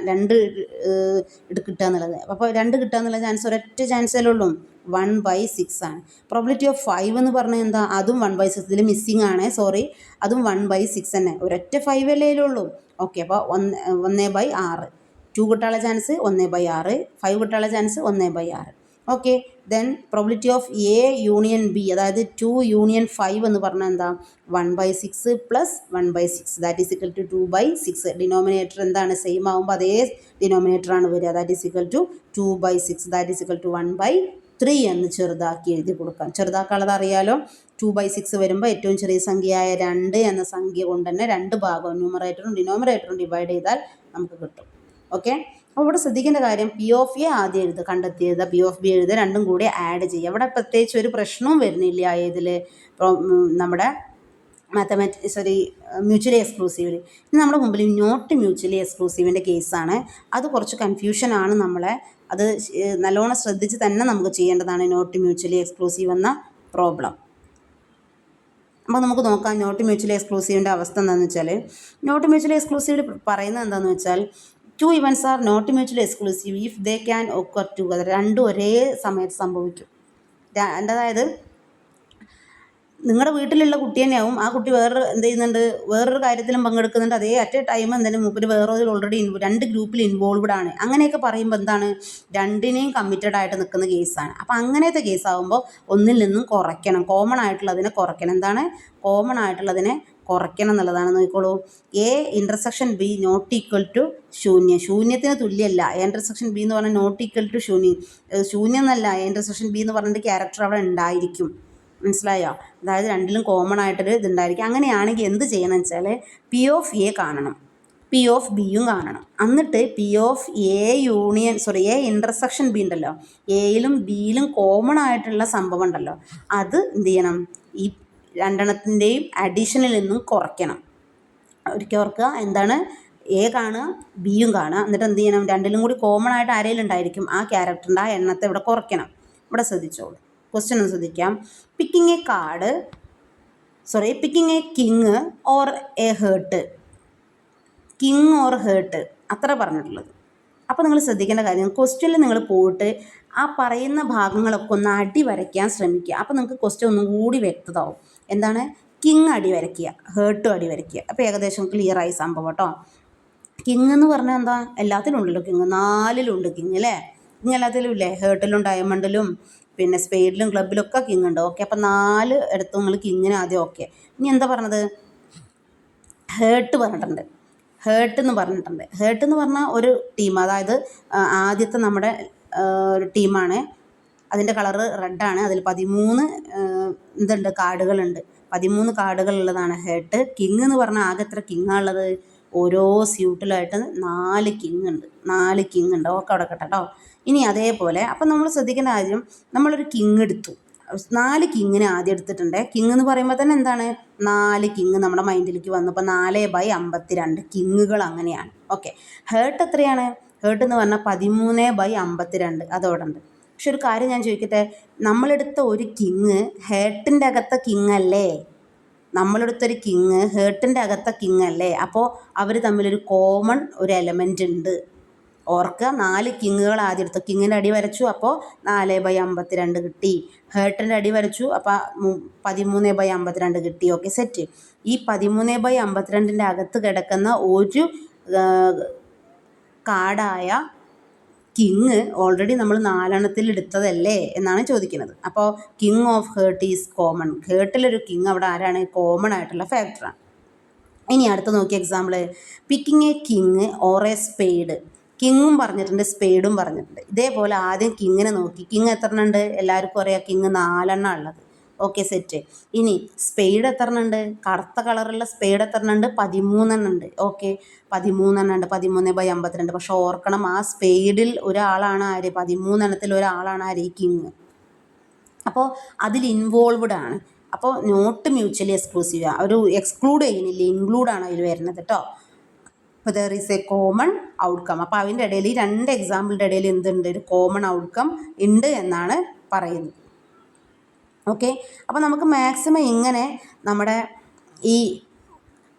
എന്നുള്ളത്. അപ്പോൾ 2 കിട്ടുക എന്നുള്ള ചാൻസ് ഒരൊറ്റ ചാൻസല്ലേ ഉള്ളൂ, 1/6 ആണ്. പ്രോബിലിറ്റി ഓഫ് 5 എന്ന് പറഞ്ഞാൽ എന്താ? അതും 1/6. ഇതിൽ മിസ്സിങ് ആണ്, സോറി. അതും 1/6 തന്നെ, ഒരൊറ്റ 5 അല്ലേ ഉള്ളൂ. ഓക്കെ, അപ്പോൾ 1/6. 2 കിട്ടാനുള്ള ചാൻസ് 1/6, 5 കിട്ടാനുള്ള chance 1/6. Okay. Then probability of A union B, അതായത് 2 യൂണിയൻ 5 എന്ന് പറഞ്ഞാൽ എന്താ 1/6 plus 1/6 that is equal to 2/6. Denominator എന്താണ് സെയിം ആകുമ്പോൾ അതേ ഡിനോമിനേറ്റർ ആണ് വരിക. That is equal to 2/6 that is equal to 1/3 എന്ന് ചെറുതാക്കി എഴുതി കൊടുക്കാം. ചെറുതാക്കാനുള്ളത് അറിയാലോ. 2/6 വരുമ്പോൾ ഏറ്റവും ചെറിയ സംഖ്യയായ 2 എന്ന സംഖ്യ കൊണ്ട് തന്നെ 2 ഭാഗവും ന്യൂമറേറ്ററും ഡിനോമിനേറ്ററും ഡിവൈഡ് ചെയ്താൽ നമുക്ക് കിട്ടും. ഓക്കെ. അപ്പോൾ ഇവിടെ ശ്രദ്ധിക്കേണ്ട കാര്യം പി ഓഫ് എ ആദ്യം എഴുതുക, കണ്ടെത്തിയത് പി ഓഫ് ബി എഴുതുക, രണ്ടും കൂടി ആഡ് ചെയ്യുക. ഇവിടെ പ്രത്യേകിച്ച് ഒരു പ്രശ്നവും വരുന്നില്ല ഇതിൽ നമ്മുടെ മ്യൂച്വലി എക്സ്ക്ലൂസീവിൽ. ഇനി നമ്മുടെ മുമ്പിൽ നോട്ട് മ്യൂച്വലി എക്സ്ക്ലൂസീവിൻ്റെ കേസാണ്. അത് കുറച്ച് കൺഫ്യൂഷനാണ്. അത് നല്ലോണം ശ്രദ്ധിച്ച് തന്നെ നമുക്ക് ചെയ്യേണ്ടതാണ് നോട്ട് മ്യൂച്വലി എക്സ്ക്ലൂസീവ് എന്ന പ്രോബ്ലം. അപ്പോൾ നമുക്ക് നോക്കാം നോട്ട് മ്യൂച്വലി എക്സ്ക്ലൂസീവിൻ്റെ അവസ്ഥ എന്താണെന്ന് വെച്ചാൽ, നോട്ട് മ്യൂച്വലി എക്സ്ക്ലൂസീവിൽ പറയുന്നത് എന്താണെന്ന് വെച്ചാൽ 2 events are not mutually exclusive if they can occur together. രണ്ടും ഒരേ സമയത്ത് സംഭവിക്കും. അതായത് നിങ്ങളുടെ വീട്ടിലുള്ള കുട്ടി തന്നെയാവും, ആ കുട്ടി വേറൊരു കാര്യത്തിലും പങ്കെടുക്കുന്നുണ്ട്, അതേ അറ്റ് എ ടൈം എന്തായാലും മൂപ്പര് വേറൊരു ഓൾറെഡി 2 ഗ്രൂപ്പിൽ ഇൻവോൾവ്ഡ് ആണ്. അങ്ങനെയൊക്കെ പറയുമ്പോൾ എന്താണ്, രണ്ടിനെയും കമ്മിറ്റഡ് ആയിട്ട് നിൽക്കുന്ന കേസാണ്. അപ്പോൾ അങ്ങനത്തെ കേസാകുമ്പോൾ ഒന്നിൽ നിന്നും കുറയ്ക്കണം, കോമൺ ആയിട്ടുള്ളതിനെ കുറയ്ക്കണം. എന്താണ് കോമൺ ആയിട്ടുള്ളതിനെ കുറയ്ക്കണം എന്നുള്ളതാണ്. നോക്കിക്കോളൂ. A intersection B not equal to ശൂന്യം, ശൂന്യത്തിന് തുല്യമല്ല. എ ഇൻ്റർസെക്ഷൻ ബി എന്ന് പറഞ്ഞാൽ നോട്ട് ഈക്വൽ ടു ശൂന്യം എന്നല്ല. എ ഇൻ്റർസെക്ഷൻ ബി എന്ന് പറഞ്ഞിട്ട് ക്യാരക്ടർ അവിടെ ഉണ്ടായിരിക്കും. മനസ്സിലായോ? അതായത് രണ്ടിലും കോമൺ ആയിട്ടൊരു ഇതുണ്ടായിരിക്കും. അങ്ങനെയാണെങ്കിൽ എന്ത് ചെയ്യണം വെച്ചാൽ പി ഓഫ് എ കാണണം, പി ഓഫ് ബിയും കാണണം. എന്നിട്ട് P of A intersection B ഉണ്ടല്ലോ, എയിലും ബിയിലും കോമൺ ആയിട്ടുള്ള സംഭവം ഉണ്ടല്ലോ, അത് എന്ത് ചെയ്യണം, ഈ രണ്ടെണ്ണത്തിൻ്റെയും അഡീഷനിൽ നിന്നും കുറയ്ക്കണം. ഒരിക്കൽ ഓർക്കുക, എന്താണ് എ കാണുക ബിയും കാണുക, എന്നിട്ട് എന്ത് ചെയ്യണം, രണ്ടിലും കൂടി കോമൺ ആയിട്ട് ആരെങ്കിലും ഉണ്ടായിരിക്കും, ആ ക്യാരക്ടറിൻ്റെ ആ എണ്ണത്തെ ഇവിടെ കുറയ്ക്കണം. ഇവിടെ ശ്രദ്ധിച്ചോളൂ, ക്വസ്റ്റ്യൻ ഒന്ന് ശ്രദ്ധിക്കാം. Picking a king or a heart, king or heart അത്ര പറഞ്ഞിട്ടുള്ളത്. അപ്പോൾ നിങ്ങൾ ശ്രദ്ധിക്കേണ്ട കാര്യം, ക്വസ്റ്റ്യനിൽ നിങ്ങൾ പോയിട്ട് ആ പറയുന്ന ഭാഗങ്ങളൊക്കെ ഒന്ന് അടി വരയ്ക്കാൻ ശ്രമിക്കുക. അപ്പോൾ നിങ്ങൾക്ക് ക്വസ്റ്റ്യൻ ഒന്നും കൂടി വ്യക്തമാവും. എന്താണ് കിങ് അടി വരയ്ക്കുക, ഹേർട്ടും അടി വരയ്ക്കുക. അപ്പോൾ ഏകദേശം ക്ലിയറായി സംഭവം കേട്ടോ. കിങ് എന്ന് പറഞ്ഞാൽ എന്താ, എല്ലാത്തിലും ഉണ്ടല്ലോ കിങ്, 4ലുണ്ട് കിങ് അല്ലേ, കിങ് എല്ലാത്തിലും ഇല്ലേ, ഹേർട്ടിലും ഡയമണ്ടിലും പിന്നെ സ്പെയ്ഡിലും ക്ലബിലൊക്കെ കിങ് ഉണ്ട്. ഓക്കെ. അപ്പോൾ 4 എടുത്ത് നിങ്ങൾ കിങ്ങിന് ആദ്യം. ഓക്കെ. ഇനി എന്താ പറഞ്ഞത്, ഹേർട്ട് പറഞ്ഞിട്ടുണ്ട്. ഹേർട്ട് എന്ന് പറഞ്ഞാൽ ഒരു ടീം, അതായത് ആദ്യത്തെ നമ്മുടെ ഒരു ടീമാണ്. അതിൻ്റെ കളറ് റെഡാണ്. അതിൽ 13 കാർഡുകളുണ്ട്. 13 കാർഡുകളുള്ളതാണ് ഹേർട്ട്. കിങ് എന്ന് പറഞ്ഞാൽ ആകെ എത്ര കിങ്ങാണുള്ളത്, ഓരോ സ്യൂട്ടിലായിട്ട് 4 കിങ് ഉണ്ട്. ഓക്കെ, അവിടെ കേട്ടോ. ഇനി അതേപോലെ അപ്പം നമ്മൾ ശ്രദ്ധിക്കേണ്ട കാര്യം, നമ്മളൊരു കിങ് എടുത്തു, 4 കിങ്ങിനെ ആദ്യം എടുത്തിട്ടുണ്ട്. കിങ് എന്ന് പറയുമ്പോൾ തന്നെ എന്താണ്, 4 കിങ് നമ്മുടെ മൈൻഡിലേക്ക് വന്നു. അപ്പോൾ 4/52 കിങ്ങുകൾ അങ്ങനെയാണ്. ഓക്കെ. ഹേർട്ട് എത്രയാണ്, ഹേർട്ട് എന്ന് പറഞ്ഞാൽ 13/52 അതോടെ ഉണ്ട്. പക്ഷെ ഒരു കാര്യം ഞാൻ ചോദിക്കട്ടെ, നമ്മളെടുത്ത ഒരു കിങ് ഹേർട്ടിൻ്റെ അകത്തെ കിങ് അല്ലേ, നമ്മളെടുത്തൊരു കിങ് ഹേർട്ടിൻ്റെ അകത്തെ കിങ് അല്ലേ. അപ്പോൾ അവർ തമ്മിലൊരു കോമൺ ഒരു എലമെൻ്റ് ഉണ്ട്. ഓർക്കുക, 4 കിങ്ങുകൾ ആദ്യം എടുത്തു, കിങ്ങിൻ്റെ അടി വരച്ചു, അപ്പോൾ 4/52 കിട്ടി. ഹേർട്ടിൻ്റെ അടി വരച്ചു, അപ്പോൾ 13/52 കിട്ടി. Okay, set. ഈ 13/52 അകത്ത് കിടക്കുന്ന ഒരു കാർഡായ കിങ് ഓൾറെഡി നമ്മൾ 4 എടുത്തതല്ലേ എന്നാണ് ചോദിക്കുന്നത്. അപ്പോൾ king of heart is common. ഹേർട്ടിലൊരു കിങ് അവിടെ ആരാണ്, കോമൺ ആയിട്ടുള്ള ഫാക്ടറാണ്. ഇനി അടുത്ത് നോക്കിയ example, picking a king or a spade. കിങ്ങും പറഞ്ഞിട്ടുണ്ട്, സ്പെയ്ഡും പറഞ്ഞിട്ടുണ്ട്. ഇതേപോലെ ആദ്യം കിങ്ങിനെ നോക്കി. കിങ് എത്ര ഉണ്ട്, എല്ലാവർക്കും അറിയാം കിങ് 4 ഉള്ളത്. Okay, set. ഇനി സ്പെയ്ഡ് എത്ര ഉണ്ട്, കറുത്ത കളറുള്ള സ്പെയ്ഡ് എത്ര ഉണ്ട്, 13 ഉണ്ട്. ഓക്കെ, 13 ഉണ്ട്, 13/52. പക്ഷെ ഓർക്കണം, ആ സ്പെയ്ഡിൽ ഒരാളാണ് ആര്, 13 ഒരാളാണ് ആര്, ഈ കിങ്. അപ്പോൾ അതിൽ ഇൻവോൾവ്ഡ് ആണ്. അപ്പോൾ നോട്ട് മ്യൂച്വലി എക്സ്ക്ലൂസീവ്, ഒരു എക്സ്ക്ലൂഡ് ചെയ്യുന്നില്ല, ഇൻക്ലൂഡാണ് അതിൽ വരുന്നത് കേട്ടോ. അപ്പോൾ there is A common outcome. അപ്പോൾ അതിൻ്റെ ഇടയിൽ, ഈ 2 എക്സാമ്പിളിൻ്റെ ഇടയിൽ എന്തുണ്ട്, ഒരു കോമൺ ഔട്ട്കം ഉണ്ട് എന്നാണ് പറയുന്നത്. ഓക്കെ. അപ്പോൾ നമുക്ക് മാക്സിമം ഇങ്ങനെ നമ്മുടെ ഈ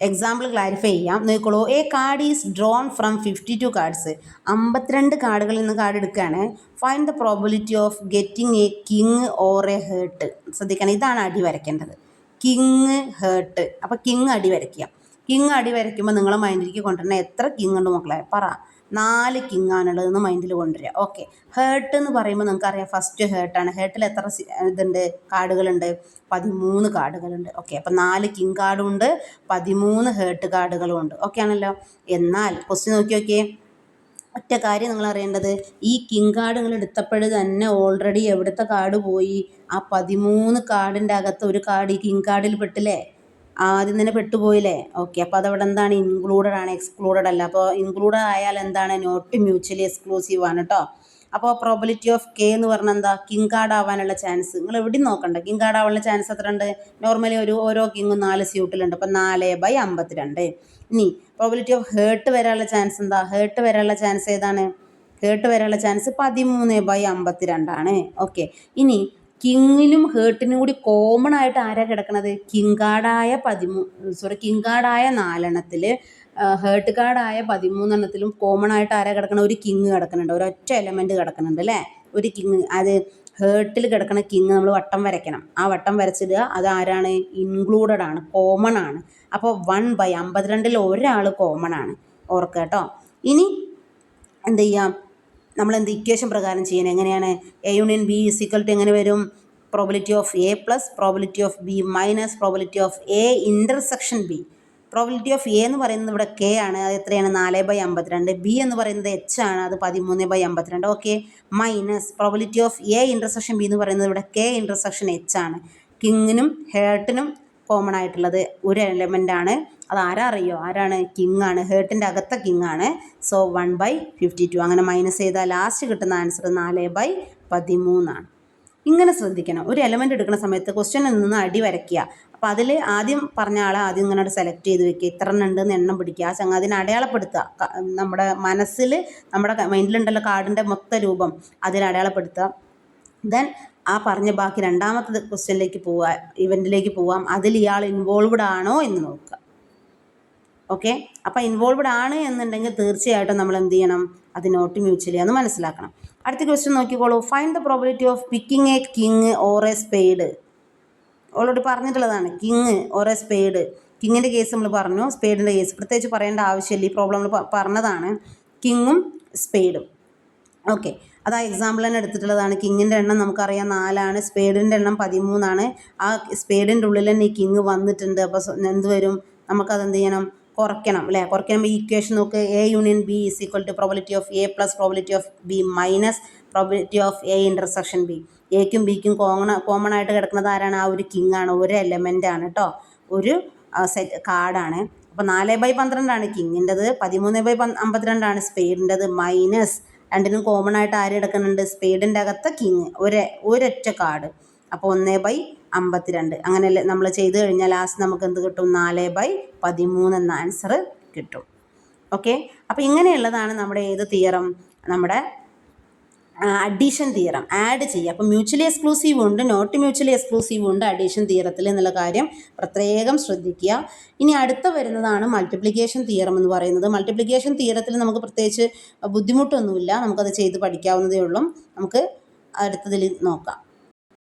എക്സാമ്പിൾ ക്ലാരിഫൈ ചെയ്യാം. നോക്കിക്കോളൂ. A card is drawn from 52 cards. 52 കാർഡുകളിൽ നിന്ന് കാർഡ് എടുക്കുകയാണ്. Find the probability of getting a king or a heart. ശ്രദ്ധിക്കണം, ഇതാണ് അടി വരയ്ക്കേണ്ടത്, കിങ് ഹേർട്ട്. അപ്പോൾ കിങ് അടി വരയ്ക്കുക. കിങ് അടി വരയ്ക്കുമ്പോൾ നിങ്ങളെ മൈൻഡിലേക്ക് കൊണ്ടുവരുന്ന എത്ര കിങ് ഉണ്ട് മക്കളെ, പറ. 4 കിങ് ആണുള്ളതെന്ന് മൈൻഡിൽ കൊണ്ടുവരിക. ഓക്കെ, ഹേർട്ട് എന്ന് പറയുമ്പോൾ നിങ്ങൾക്കറിയാം ഫസ്റ്റ് ഹേർട്ടാണ്. ഹേർട്ടിൽ എത്ര ഇതുണ്ട്, കാർഡുകളുണ്ട്? 13 കാർഡുകളുണ്ട്. ഓക്കെ, അപ്പം 4 കിങ് കാർഡും ഉണ്ട്, 13 ഹേർട്ട് കാർഡുകളും ഉണ്ട്. ഓക്കെ ആണല്ലോ. എന്നാൽ ക്വസ്റ്റ്യൻ നോക്കിയേ, ഒറ്റ കാര്യം നിങ്ങൾ അറിയേണ്ടത്, ഈ കിങ് കാർഡ് നിങ്ങൾ എടുത്തപ്പോഴ് തന്നെ ഓൾറെഡി എവിടുത്തെ കാർഡ് പോയി? ആ 13 കാർഡിൻ്റെ അകത്ത് ഒരു കാർഡ് ഈ കിങ് കാർഡിൽ പെട്ടില്ലേ? ആദ്യം തന്നെ പെട്ടുപോയില്ലേ? ഓക്കെ, അപ്പോൾ അതവിടെ എന്താണ്? ഇൻക്ലൂഡഡ് ആണ്, എക്സ്ക്ലൂഡഡ് അല്ല. അപ്പോൾ ഇൻക്ലൂഡഡ് ആയാൽ എന്താണ്? നോട്ട് മ്യൂച്വലി എക്സ്ക്ലൂസീവ് ആണ് കേട്ടോ. അപ്പോൾ പ്രോബിലിറ്റി ഓഫ് കെ എന്ന് പറഞ്ഞാൽ എന്താ? കിങ് കാർഡ് ആവാനുള്ള ചാൻസ് നിങ്ങൾ എവിടെയും നോക്കണ്ട. കിങ് കാർഡ് ആവാനുള്ള ചാൻസ് എത്ര ഉണ്ട്? നോർമലി ഓരോ കിങ്ങും 4 സ്യൂട്ടിലുണ്ട്. അപ്പം 4/52. ഇനി പ്രോബിലിറ്റി ഓഫ് ഹേർട്ട് വരാനുള്ള ചാൻസ് എന്താ? ഹേർട്ട് വരാനുള്ള ചാൻസ് ഏതാണ്? ഹേർട്ട് വരാനുള്ള ചാൻസ് 13/52 ആണ്. ഓക്കെ, ഇനി കിങ്ങിനും ഹേർട്ടിനും കൂടി കോമൺ ആയിട്ട് ആരാ കിടക്കണത്? കിങ് കാർഡായ 4 ഹേർട്ട് കാർഡായ 13 കോമൺ ആയിട്ട് ആരാ കിടക്കണം? ഒരു കിങ് കിടക്കുന്നുണ്ട്, ഒരൊറ്റ എലമെൻറ്റ് കിടക്കുന്നുണ്ട് അല്ലേ? ഒരു കിങ്. അത് ഹേർട്ടിൽ കിടക്കുന്ന കിങ് നമ്മൾ വട്ടം വരയ്ക്കണം. ആ വട്ടം വരച്ചിടുക. അത് ആരാണ്? ഇൻക്ലൂഡഡ് ആണ്, കോമൺ ആണ്. അപ്പോൾ 1/52 ഒരാൾ കോമൺ ആണ്, ഓർക്കുക കേട്ടോ. ഇനി എന്ത് ചെയ്യാം? നമ്മളെന്ത് ഇക്വേഷൻ പ്രകാരം ചെയ്യണം? എങ്ങനെയാണ്? A union B is equal to എങ്ങനെ വരും? Probability of A plus probability of B minus probability of A intersection B. Probability of A എന്ന് പറയുന്നത് ഇവിടെ കെ ആണ്, അത് എത്രയാണ്? 4/52. ബി എന്ന് പറയുന്നത് എച്ച് ആണ്, അത് 13/52. Okay, minus probability of A intersection B എന്ന് പറയുന്നത് ഇവിടെ കെ ഇൻ്റർസെക്ഷൻ എച്ച് ആണ്. കിങ്ങിനും ഹേർട്ടിനും കോമൺ ആയിട്ടുള്ളത് ഒരു എലമെൻ്റ് ആണ്. അത് ആരാ അറിയോ? ആരാണ്? കിങ് ആണ്, ഹേർട്ടിൻ്റെ അകത്തെ കിങ് ആണ്. സോ 1/52. അങ്ങനെ മൈനസ് ചെയ്താൽ ലാസ്റ്റ് കിട്ടുന്ന ആൻസർ 4/13 ആണ്. ഇങ്ങനെ ശ്രദ്ധിക്കണം. ഒരു എലമെൻ്റ് എടുക്കുന്ന സമയത്ത് ക്വസ്റ്റ്യനിൽ നിന്ന് അടി വരയ്ക്കുക. അപ്പോൾ അതിൽ ആദ്യം പറഞ്ഞ ആളെ ആദ്യം ഇങ്ങനെ സെലക്ട് ചെയ്ത് വെക്കുക. ഇത്ര ഉണ്ടെന്ന് എണ്ണം പിടിക്കുക. ആ ചങ്ങാതിനെ അടയാളപ്പെടുത്തുക. നമ്മുടെ മനസ്സിൽ, നമ്മുടെ മൈൻഡിലുണ്ടല്ലോ കാർഡിൻ്റെ മൊത്ത രൂപം, അതിൽ അടയാളപ്പെടുത്തുക. ദെൻ ആ പറഞ്ഞ ബാക്കി രണ്ടാമത്തെ ക്വസ്റ്റ്യനിലേക്ക് പോവുക, ഇവൻറ്റിലേക്ക് പോവാം. അതിൽ ഇയാൾ ഇൻവോൾവ്ഡ് ആണോ എന്ന് നോക്കുക. ഓക്കെ, അപ്പോൾ ഇൻവോൾവ്ഡ് ആണ് എന്നുണ്ടെങ്കിൽ തീർച്ചയായിട്ടും നമ്മൾ എന്ത് ചെയ്യണം? അത് നോട്ട് മ്യൂച്വലി എന്ന് മനസ്സിലാക്കണം. അടുത്ത ക്വസ്റ്റ്യൻ നോക്കിക്കോളൂ. Find the probability of picking a king or a spade. Already പറഞ്ഞിട്ടുള്ളതാണ്, കിങ് ഓർ എ സ്പെയ്ഡ്. കിങ്ങിൻ്റെ കേസ് നമ്മൾ പറഞ്ഞു, സ്പെയ്ഡിൻ്റെ കേസ് പ്രത്യേകിച്ച് പറയേണ്ട ആവശ്യമില്ല. ഈ പ്രോബ്ലം നമ്മൾ പറഞ്ഞതാണ്, കിങ്ങും സ്പെയ്ഡും. ഓക്കെ, അത് ആ എക്സാമ്പിൾ തന്നെ എടുത്തിട്ടുള്ളതാണ്. കിങ്ങിൻ്റെ എണ്ണം നമുക്കറിയാം 4 ആണ്, സ്പെയ്ഡിൻ്റെ എണ്ണം 13 ആണ്. ആ സ്പെയ്ഡിൻ്റെ ഉള്ളിൽ തന്നെ ഈ കിങ് വന്നിട്ടുണ്ട്. അപ്പോൾ എന്ത് വരും? നമുക്കതെന്ത് ചെയ്യണം? കുറയ്ക്കണം അല്ലേ? കുറയ്ക്കുമ്പോൾ ഈ ഇക്വേഷൻ നോക്ക്. A union B is equal to probability of A plus probability of B minus probability of A intersection B. എക്കും ബിക്കും കോമൺ ആയിട്ട് കിടക്കുന്നത് ആരാണ്? ആ ഒരു കിങ് ആണ്, ഒരു എലമെൻ്റ് ആണ് കേട്ടോ, ഒരു സെറ്റ് കാർഡാണ്. അപ്പോൾ 4/12 ആണ് കിങ്ങിൻ്റെത്, 13/52 ആണ് സ്പെയ്ഡിൻ്റെത്. മൈനസ് രണ്ടിനും കോമൺ ആയിട്ട് ആര് കിടക്കുന്നുണ്ട്? സ്പെയ്ഡിൻ്റെ അകത്ത് കിങ്, ഒരൊറ്റ കാർഡ്. അപ്പോൾ 1/52. അങ്ങനെയല്ലേ നമ്മൾ ചെയ്ത് കഴിഞ്ഞാൽ ലാസ്റ്റ് നമുക്ക് എന്ത് കിട്ടും? 4/13 എന്ന ആൻസർ കിട്ടും. ഓക്കെ, അപ്പോൾ ഇങ്ങനെയുള്ളതാണ് നമ്മുടെ ഏത് തിയറം? നമ്മുടെ അഡീഷൻ തിയറം. ആഡ് ചെയ്യുക. അപ്പോൾ മ്യൂച്വലി എക്സ്ക്ലൂസീവ് ഉണ്ട്, നോട്ട് മ്യൂച്വലി എക്സ്ക്ലൂസീവ് ഉണ്ട് അഡീഷൻ തിയറത്തിൽ എന്നുള്ള കാര്യം പ്രത്യേകം ശ്രദ്ധിക്കുക. ഇനി അടുത്ത വരുന്നതാണ് മൾട്ടിപ്ലിക്കേഷൻ തിയറം എന്ന് പറയുന്നത്. മൾട്ടിപ്ലിക്കേഷൻ തിയറത്തിൽ നമുക്ക് പ്രത്യേകിച്ച് ബുദ്ധിമുട്ടൊന്നുമില്ല, നമുക്കത് ചെയ്ത് പഠിക്കാവുന്നതേ ഉള്ളൂ. നമുക്ക് അടുത്തതിൽ നോക്കാം.